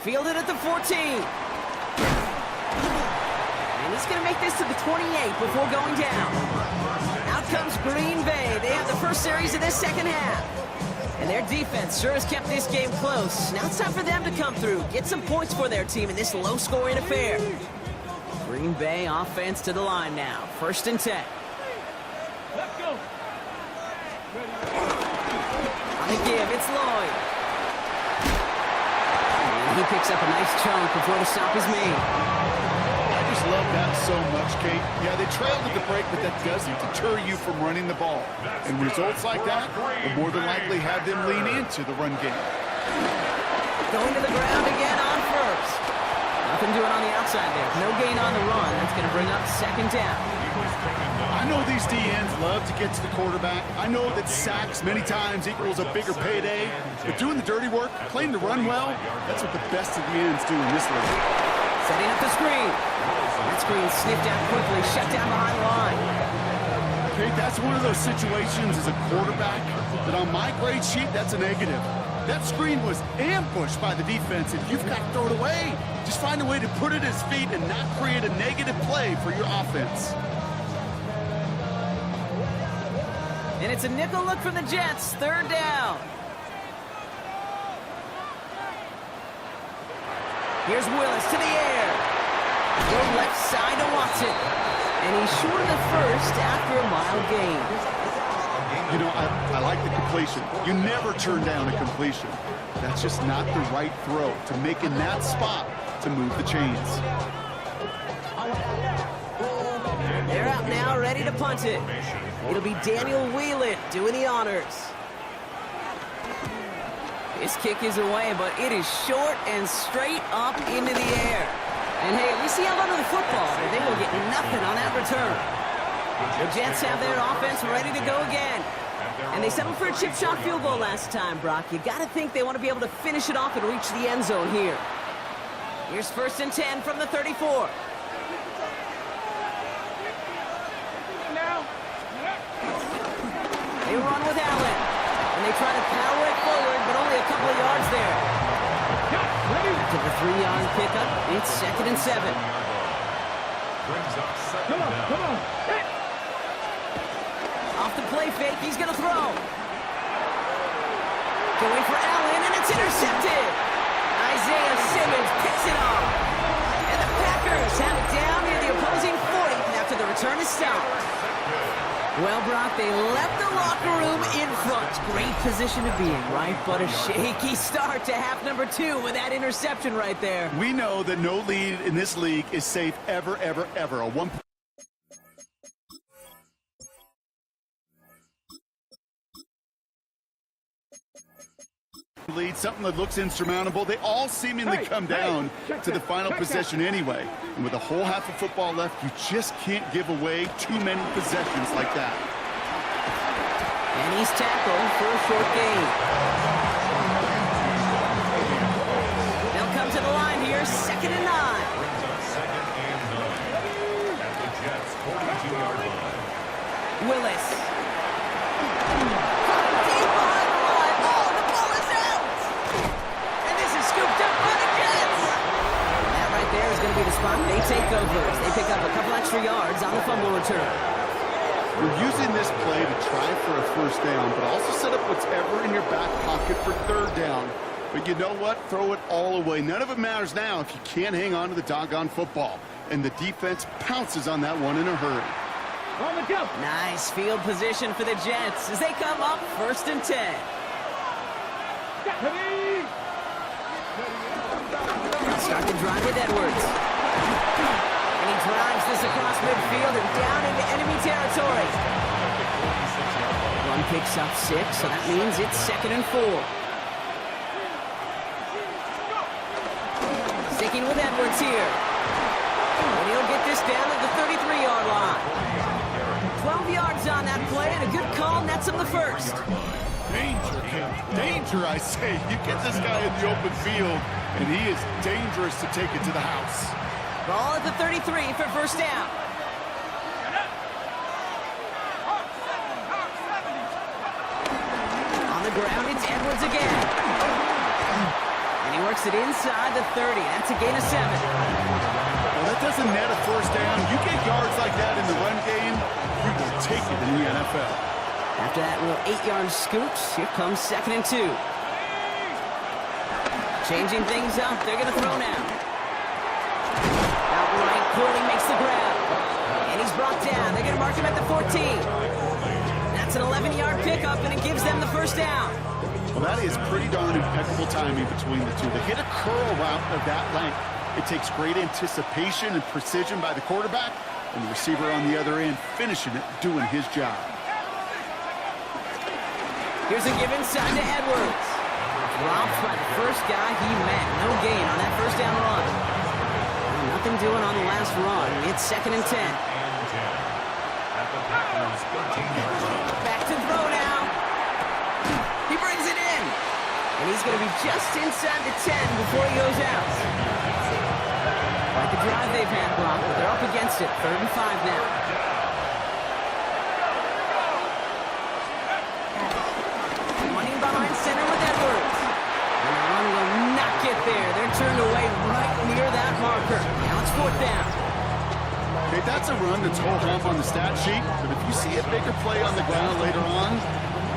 S2: Fielded at the 14. And he's going to make this to the 28 before going down. Out comes Green Bay. They have the first series of this second half. And their defense sure has kept this game close. Now it's time for them to come through, get some points for their team in this low-scoring affair. Green Bay offense to the line now. 1st and 10.
S5: Let's go.
S2: On the give, it's Lloyd. And he picks up a nice chunk before the stop is made.
S3: I just love that so much, Kate. Yeah, they trailed at the break, but that doesn't deter you from running the ball. And results like that will more than likely have them lean into the run game.
S2: Going to the ground again on first. Nothing doing on the outside there. No gain on the run. That's going to bring up 2nd down.
S3: I know these DNs love to get to the quarterback. I know that sacks many times equals a bigger payday. But doing the dirty work, playing to run well, that's what the best of the ends do in this league.
S2: Setting up the screen. That screen sniffed out quickly, shut down behind the line.
S3: Kate, that's one of those situations as a quarterback that on my grade sheet, that's a negative. That screen was ambushed by the defense, and you've got to throw it away. Just find a way to put it at his feet and not create a negative play for your offense.
S2: And it's a nickel look from the Jets. 3rd down. Here's Willis to the air. Go left side to Watson. And he's short of the first after a mild gain.
S3: You know, I like the completion. You never turn down a completion. That's just not the right throw to make in that spot to move the chains.
S2: They're out now, ready to punt it. It'll be Daniel Whelan doing the honors. This kick is away, but it is short and straight up into the air. And hey, at least he held onto the football, but they will get nothing on that return. The Jets have their offense ready to go again. And they settled for a chip shot field goal last time, Brock. You got to think they want to be able to finish it off and reach the end zone here. Here's 1st and 10 from the 34.
S5: Now.
S2: They run with Allen. And they try to power it forward, but only a couple of yards there. To the 3-yard pickup, it's 2nd and 7.
S4: Brings up 2nd
S5: Come on,
S4: down.
S5: come on. Hey.
S2: Off the play fake, he's going to throw. Going for Allen, and it's intercepted. Isaiah Simmons picks it off. And the Packers have it down near the opposing 40 after the return is stopped. Well, Brock, they left the locker room in front. Great position to be in, right? But a shaky start to half number 2 with that interception right there.
S3: We know that no lead in this league is safe ever, ever, ever. A one lead, something that looks insurmountable. They all seemingly come down to the final possession anyway. And with a whole half of football left, you just can't give away too many possessions like that.
S2: And he's tackled for a short gain. They'll come to the line here, 2nd and 9.
S4: Second and 9 at the Jets' 42-yard line.
S2: Willis. Deep behind the line. Oh, the ball is out. And this is scooped up by the Jets. And that right there is going to be the spot they take over. They pick up a couple extra yards on the fumble return.
S3: We're using this play to try for a 1st down, but also set up whatever in your back pocket for 3rd down. But you know what? Throw it all away. None of it matters now if you can't hang on to the doggone football. And the defense pounces on that one in a hurry.
S5: On the jump.
S2: Nice field position for the Jets as they come up 1st and 10.
S5: Ready.
S2: Start the drive with Edwards. And he drives this across midfield and down into enemy territory. One picks up 6, so that means it's 2nd and 4. Sticking with Edwards here. And he'll get this down at the 33-yard line. 12 yards on that play and a good call nets him the first.
S3: Danger, Kate. Danger, I say. You get this guy in the open field, and he is dangerous to take it to the house.
S2: Ball at the 33 for first down. ground. It's Edwards again. And he works it inside the 30. That's a gain of 7.
S3: Well, that doesn't net a first down. You get yards like that in the run game, you will take it in the NFL.
S2: After that little 8-yard scoop, here comes 2nd and 2. Changing things up. They're going to throw now. Outright, Corley makes the grab. And he's brought down. They're going to mark him at the 14. That's an 11-yard pickup, and it gives them the first down.
S3: Well, that is pretty darn impeccable timing between the two. They hit a curl route of that length. It takes great anticipation and precision by the quarterback, and the receiver on the other end finishing it, doing his job.
S2: Here's a give inside to Edwards. Dropped by the first guy he met. No gain on that first down run. Nothing doing on the last run. It's 2nd and 10. Back to throw now. He brings it in. And he's going to be just inside the 10 before he goes out. Like the drive they've had, Brock, but they're up against it. 3rd and 5 now. Running behind center with Edwards. And the run will not get there. They're turned away right near that marker. Now it's 4th down.
S3: Okay, that's a run that's whole hum on the stat sheet, but if you see a bigger play on the ground later on,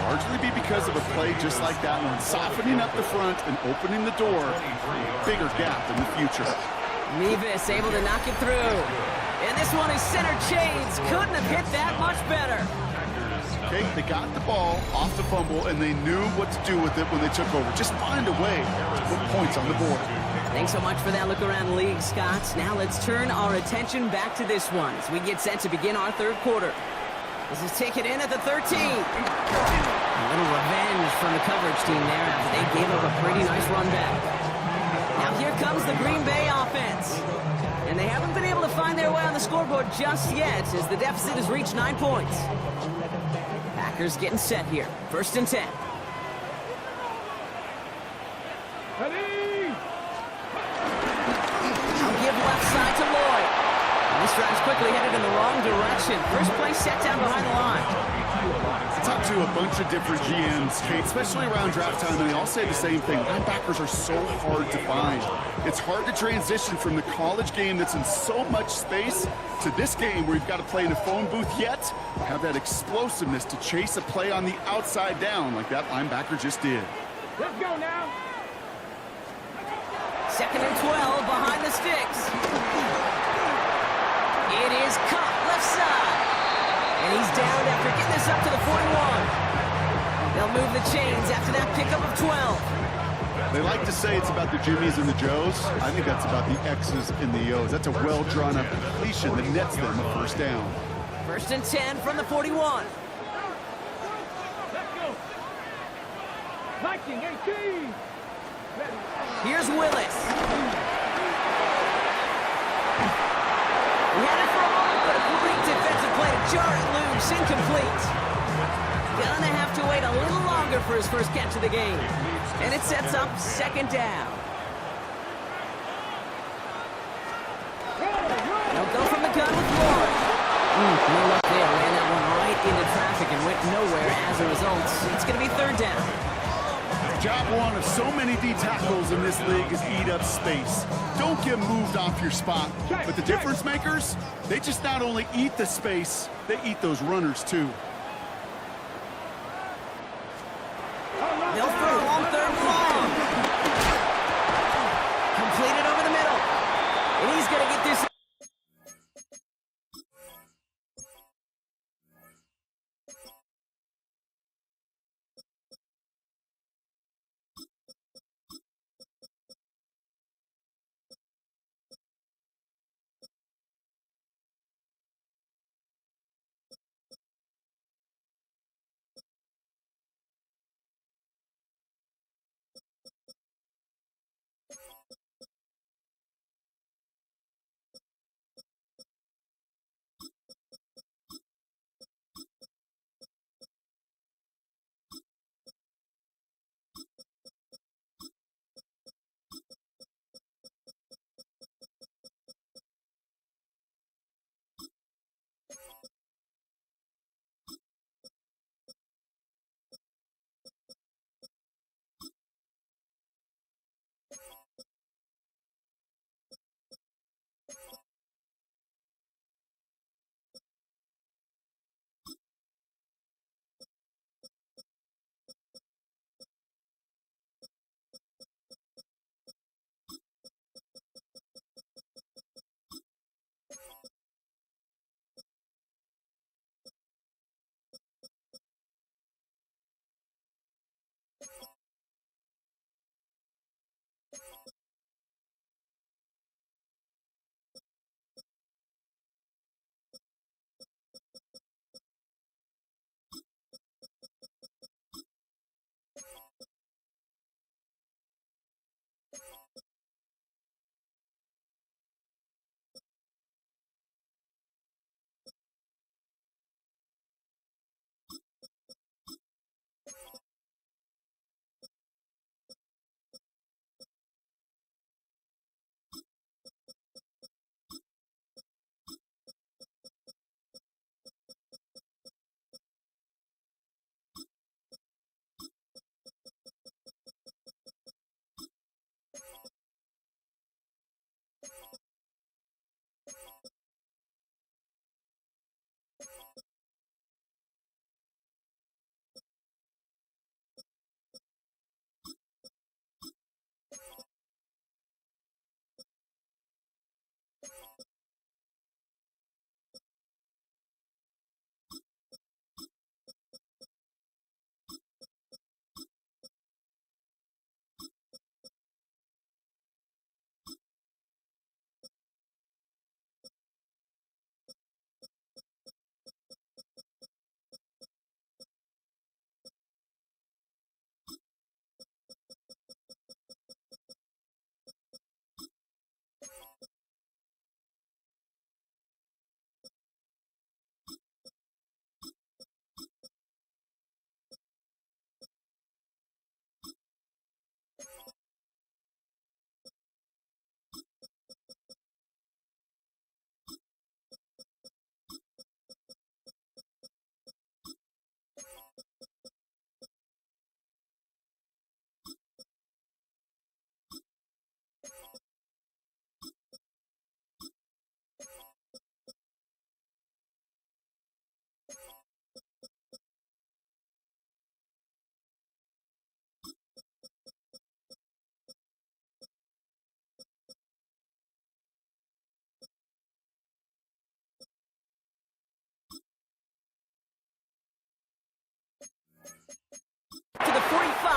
S3: largely be because of a play just like that one, softening up the front and opening the door for a bigger gap in the future.
S2: Mevis able to knock it through. And this one is center Chains. Couldn't have hit that much better.
S3: Okay, they got the ball off the fumble, and they knew what to do with it when they took over. Just find a way to put points on the board.
S2: Thanks so much for that look around the league, Scott. Now let's turn our attention back to this one as we get set to begin our 3rd quarter. This is taken in at the 13. A little revenge from the coverage team there after they gave up a pretty nice run back. Now here comes the Green Bay offense. And they haven't been able to find their way on the scoreboard just yet as the deficit has reached 9 points. Packers getting set here. 1st and 10.
S5: Ready?
S2: I'll give left side to Lloyd. And this drive's quickly headed in the wrong direction. First play set down behind the line.
S3: I talked to a bunch of different GMs, Kate, especially around draft time, and they all say the same thing. Linebackers are so hard to find. It's hard to transition from the college game that's in so much space to this game where you've got to play in a phone booth yet have that explosiveness to chase a play on the outside down like that linebacker just did.
S5: Let's go now.
S2: 2nd and 12 behind the sticks. It is cut left side. And he's down after getting this up to the 41. They'll move the chains after that pickup of 12.
S3: They like to say it's about the Jimmies and the Joes. I think that's about the X's and the O's. That's a well-drawn-up completion that nets them a first down.
S2: 1st and 10 from the 41.
S5: Let's go. Viking 18. Ready.
S2: Here's Willis. He had it for a moment, but a great defensive play to jar it loose. Incomplete. Gonna have to wait a little longer for his first catch of the game. And it sets up 2nd down. They'll go from the gun with Lloyd. No luck there. Ran that one right into traffic and went nowhere as a result. It's going to be 3rd down.
S3: Job one of so many D tackles in this league is eat up space. Don't get moved off your spot. But the difference makers, they just not only eat the space, they eat those runners too.
S2: They'll throw on 3rd and long. Completed over the middle. And he's going to get this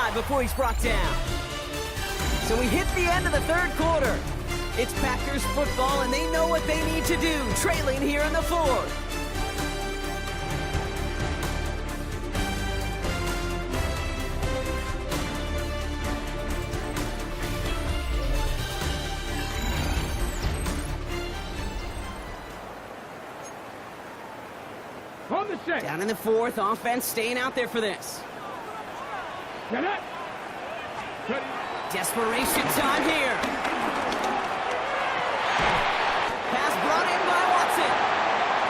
S2: drive before he's brought down. So we hit the end of the third quarter. It's Packers football, and they know what they need to do, trailing here in the fourth.
S5: On the set.
S2: Down in the fourth, offense staying out there for this.
S5: Get it. Ready.
S2: Desperation time here. Pass brought in by Watson.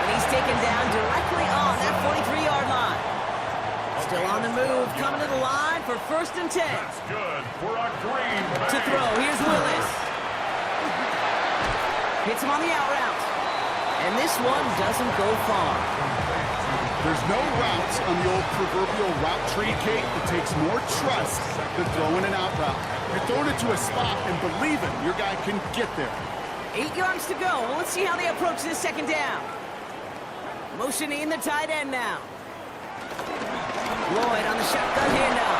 S2: And he's taken down directly on that 43-yard line. Still on the move, coming to the line for 1st and 10.
S4: That's good for a Green Bay.
S2: To throw, here's Willis. Hits him on the out route. And this one doesn't go far.
S3: There's no routes on the old proverbial route tree, Kate. It takes more trust than throwing an out route. You're throwing it to a spot and believing your guy can get there.
S2: 8 yards to go. Let's see how they approach this second down. Motioning the tight end now. Lloyd on the shotgun handout.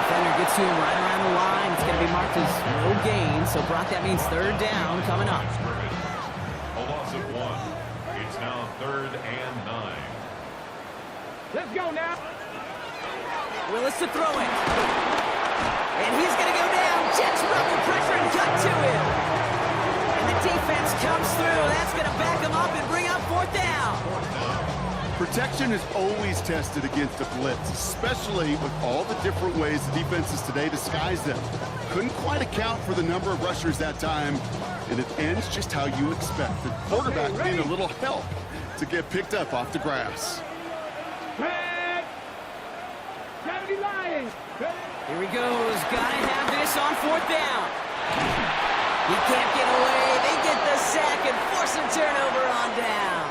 S2: Defender gets to him right around the line. It's going to be marked as no gain. So, Brock, that means 3rd down coming up.
S4: A loss of 1. It's now 3rd and 9.
S5: Let's go now.
S2: Willis to throw it. And he's going to go down. Jets rubber pressure and cut to him. And the defense comes through. That's going to back him up and bring up 4th down.
S3: Protection is always tested against a blitz, especially with all the different ways the defenses today disguise them. Couldn't quite account for the number of rushers that time, and it ends just how you expect. The quarterback needed a little help to get picked up off the grass.
S5: Red. 70 Lions. Ready.
S2: Here he goes. Gotta have this on 4th down. He can't get away. They get the sack and force a turnover on down.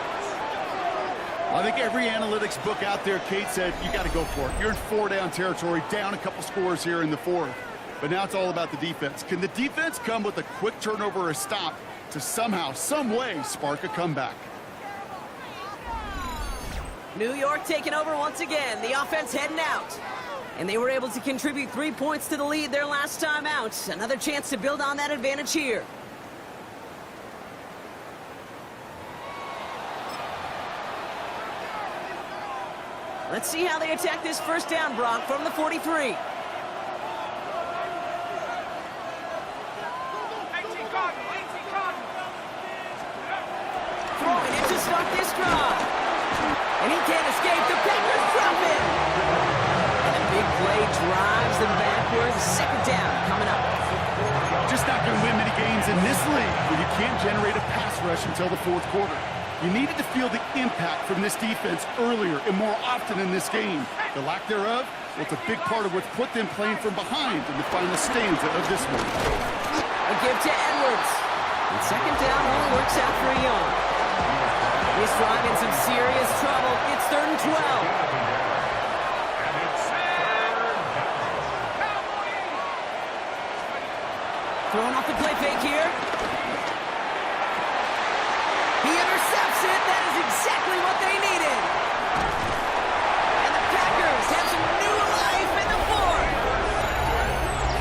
S3: I think every analytics book out there, Kate said, you got to go for it. You're in 4-down territory, down a couple scores here in the 4th. But now it's all about the defense. Can the defense come with a quick turnover or a stop to somehow, some way, spark a comeback?
S2: New York taking over once again. The offense heading out. And they were able to contribute 3 points to the lead their last time out. Another chance to build on that advantage here. Let's see how they attack this 1st down, Brock, from the 43. Throwing it to start this drive. And he can't escape. The Packers drop it. And a big play drives them backwards. 2nd down coming up.
S3: Just not going to win many games in this league where you can't generate a pass rush until the 4th quarter. You needed to feel the impact from this defense earlier and more often in this game. The lack thereof, well, it's a big part of what's put them playing from behind in the final stanza of this one.
S2: A give to Edwards. And 2nd down only works out for Young. This drive in some serious trouble. It's 3rd and 12.
S4: And it's 3rd down.
S2: Throwing off the play fake here. He intercepts it. That is exactly what they needed. And the Packers have some new life in the 4th.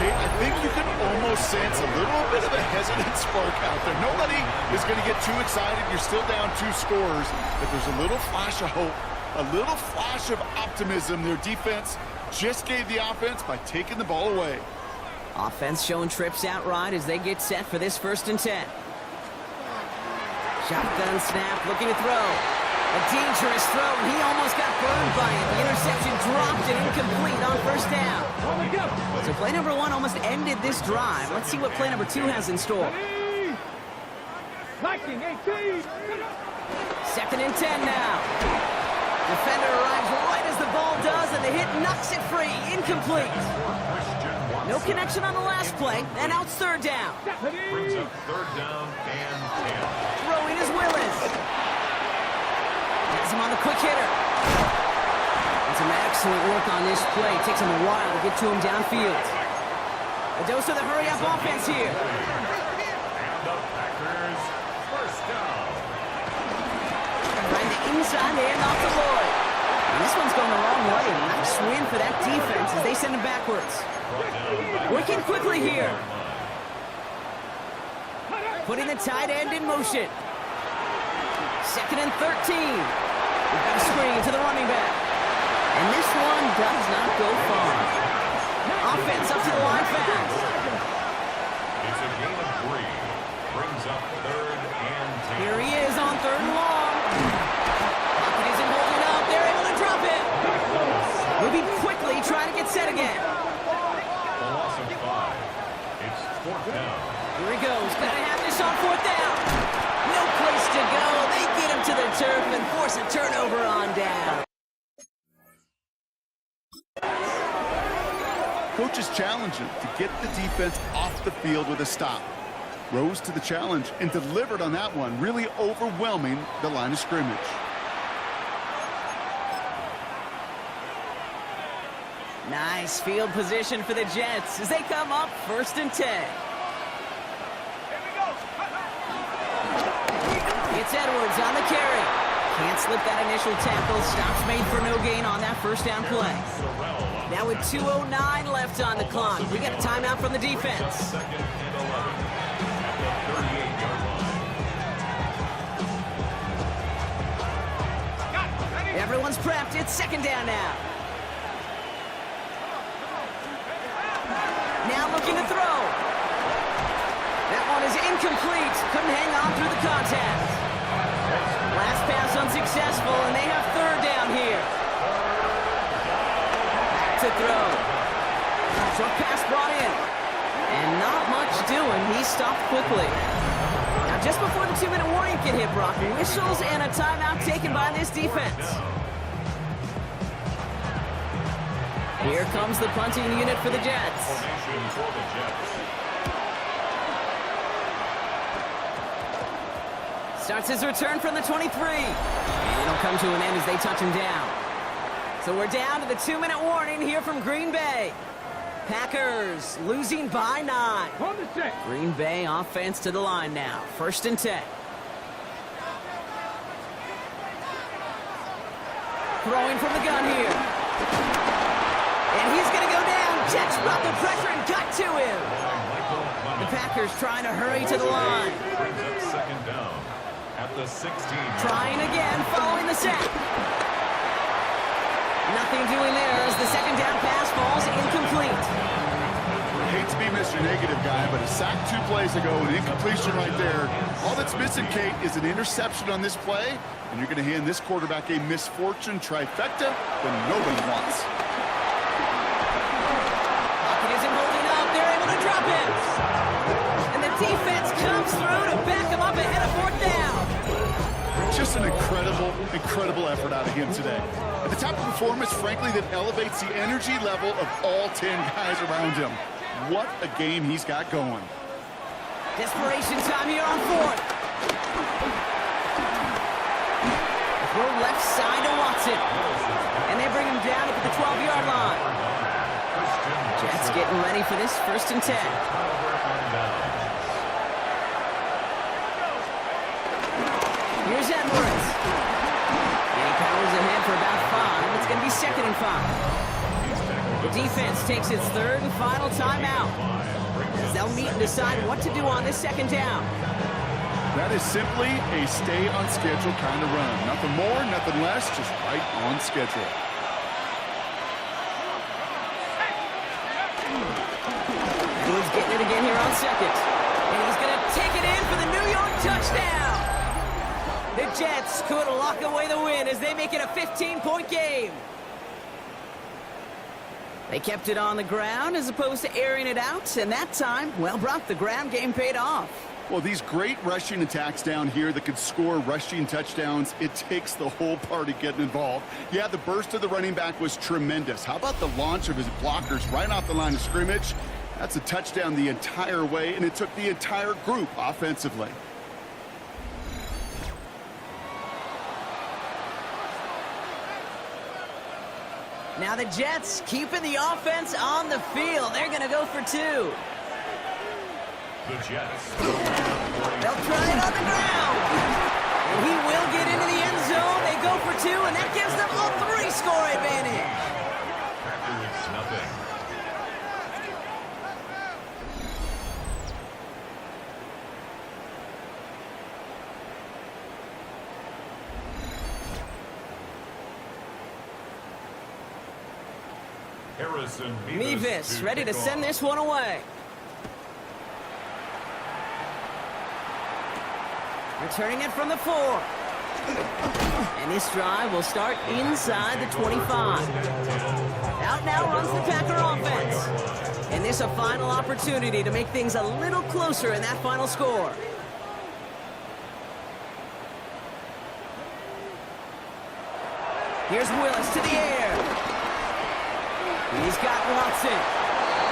S3: Kate, I think you can almost sense a little bit of a hesitant spark out there. Nobody is going to get too excited. You're still down 2 scores, but there's a little flash of hope, a little flash of optimism. Their defense just gave the offense by taking the ball away.
S2: Offense showing trips out right as they get set for this 1st and 10. Shotgun snap, looking to throw. A dangerous throw, and he almost got burned by it. The interception dropped and incomplete on 1st down.
S5: On the go.
S2: So play number 1 almost ended this drive. Let's see what play number 2 has in store.
S5: Ready. Viking 18.
S2: 2nd and 10 now. Defender arrives right as the ball does, and the hit knocks it free. Incomplete. No connection on the last play, and out 3rd down.
S4: Brings up 3rd down and 10.
S2: Throwing is Willis. Has him on the quick hitter. And some excellent work on this play. Takes him a while to get to him downfield. A dose of the hurry-up offense here.
S4: And the Packers 1st down.
S2: Trying the inside hand off to Lloyd. And this one's going the wrong way. Nice win for that defense as they send him backwards. Working quickly here. Putting the tight end in motion. 2nd and 13. We've got a screen to the running back. And this one does not go far. Offense up to the line fast.
S4: It's a gain of 3. Brings up 3rd and 10.
S2: Here he is on 3rd and long. Pocket isn't holding up. They're able to drop it. Moving quickly, trying to get set again.
S4: The loss of 5. It's 4th down.
S2: Here he goes. Gonna have this on 4th down. No place to go. They get him to the turf and force a turnover on down.
S3: Coaches challenge him to get the defense off the field with a stop. Rose to the challenge and delivered on that one, really overwhelming the line of scrimmage.
S2: Nice field position for the Jets as they come up 1st and 10. It's Edwards on the carry. Can't slip that initial tackle. Stops made for no gain on that 1st down play. Now with 2:09 left on the clock, we got a timeout from the defense.
S4: 2nd and 11 at the 38-yard line.
S2: Everyone's prepped. It's 2nd down now. Now looking to throw. That one is incomplete. Couldn't hang on through the contact. Last pass unsuccessful, and they have 3rd down here. Back to throw. Short pass brought in. And not much doing. He stopped quickly. Now just before the 2-minute warning can hit, Brock, whistles and a timeout taken by this defense. Here comes the punting unit for the Jets.
S4: Formation for the Jets.
S2: Starts his return from the 23. And it'll come to an end as they touch him down. So we're down to the 2-minute warning here from Green Bay. Packers losing by 9.
S5: On the set.
S2: Green Bay offense to the line now. 1st and 10. Throwing from the gun here. And he's going to go down. Jets brought the pressure and got to him. The Packers trying to hurry to the line.
S4: Brings up 2nd down at the 16.
S2: Trying again, following the sack. Nothing doing there as the 2nd down pass falls incomplete.
S3: Hate to be Mr. Negative guy, but a sack 2 plays ago, an incompletion right there. All that's missing, Kate, is an interception on this play, and you're going to hand this quarterback a misfortune trifecta that nobody wants.
S2: Pocket isn't holding up. They're able to drop it. And the defense comes through to back him up ahead of 4th down.
S3: Just an incredible effort out of him today. At the type of performance, frankly, that elevates the energy level of all 10 guys around him. What a game he's got going.
S2: Desperation time here on 4th. Throw left side to Watson. And they bring him down at the 12-yard line. Jets getting ready for this 1st and 10. Here's Edwards. And he powers ahead for about 5. It's going to be 2nd and 5. The defense takes its 3rd and final timeout. As they'll meet and decide what to do on this 2nd down.
S3: That is simply a stay on schedule kind of run. Nothing more, nothing less, just right on schedule.
S2: Edwards getting it again here on 2nd. And he's going to take it in for the New York touchdown. The Jets could lock away the win as they make it a 15-point game. They kept it on the ground as opposed to airing it out, and that time, well, Brock, the ground game paid off.
S3: Well, these great rushing attacks down here that could score rushing touchdowns, it takes the whole party getting involved. Yeah, the burst of the running back was tremendous. How about the launch of his blockers right off the line of scrimmage? That's a touchdown the entire way, and it took the entire group offensively.
S2: Now the Jets keeping the offense on the field. They're going to go for 2.
S4: The Jets.
S2: They'll try it on the ground. And he will get into the end zone. They go for two, and that gives them a three-score advantage.
S4: Packers nothing. Harrison
S2: Mevis ready to
S4: kick
S2: send
S4: off.
S2: this one away. Returning it from the 4. And this drive will start inside the 25. Out now runs the Packer offense. And this a final opportunity to make things a little closer in that final score. Here's Willis to the air. He's got Watson.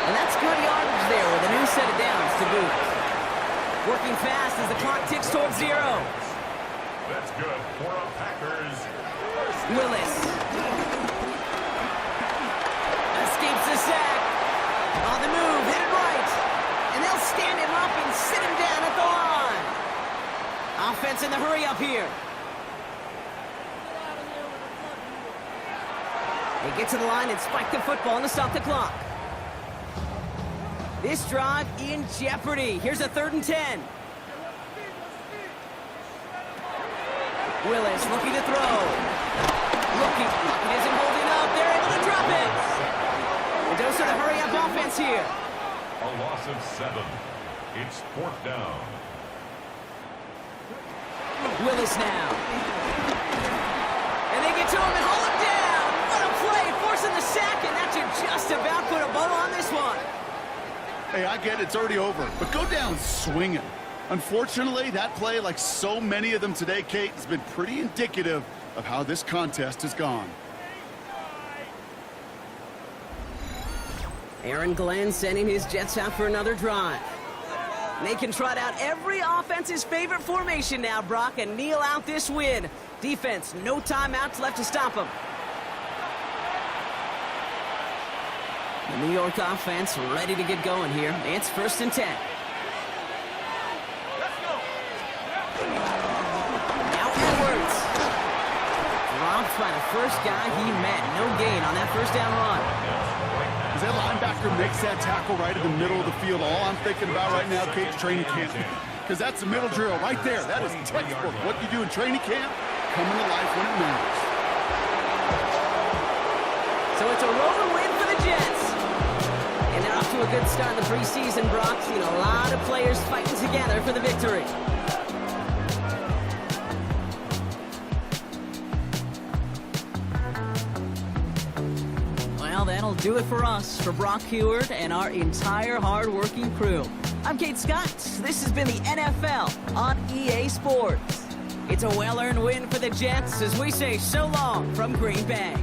S2: And that's good yardage there with a new set of downs to boot. Working fast as the clock ticks towards 0.
S4: That's good for a Packers.
S2: Willis. Escapes the sack. On the move, hit it right. And they'll stand him up and sit him down at the line. Offense in the hurry up here. They get to the line and spike the football and to stop the clock. This drive in jeopardy. Here's a 3rd and 10. Willis looking to throw. Looking. He isn't holding up. They're able to drop it. A dose of the hurry-up offense here.
S4: A loss of 7. It's 4th down.
S2: Willis now. And they get to him and hold him down. What a play, forcing the sack, and that should just about put a bow on this one.
S3: Hey, I get it, it's already over, but go down swinging. Unfortunately, that play, like so many of them today, Kate, has been pretty indicative of how this contest has gone.
S2: Aaron Glenn sending his Jets out for another drive. And they can trot out every offense's favorite formation now, Brock, and kneel out this win. Defense, no timeouts left to stop them. The New York offense ready to get going here. It's 1st and 10. Now Edwards. Dropped by the first guy he met. No gain on that first down run.
S3: As that linebacker makes that tackle right in the middle of the field, all I'm thinking about right now, Kate's training camp. Because that's the middle drill right there. That is textbook. What you do in training camp, coming to life when it matters.
S2: So it's a road win for the Jets. And they're off to a good start in the preseason, Brock. Seen a lot of players fighting together for the victory. Well, that'll do it for us, for Brock Heward and our entire hard-working crew. I'm Kate Scott. This has been the NFL on EA Sports. It's a well-earned win for the Jets as we say so long from Green Bay.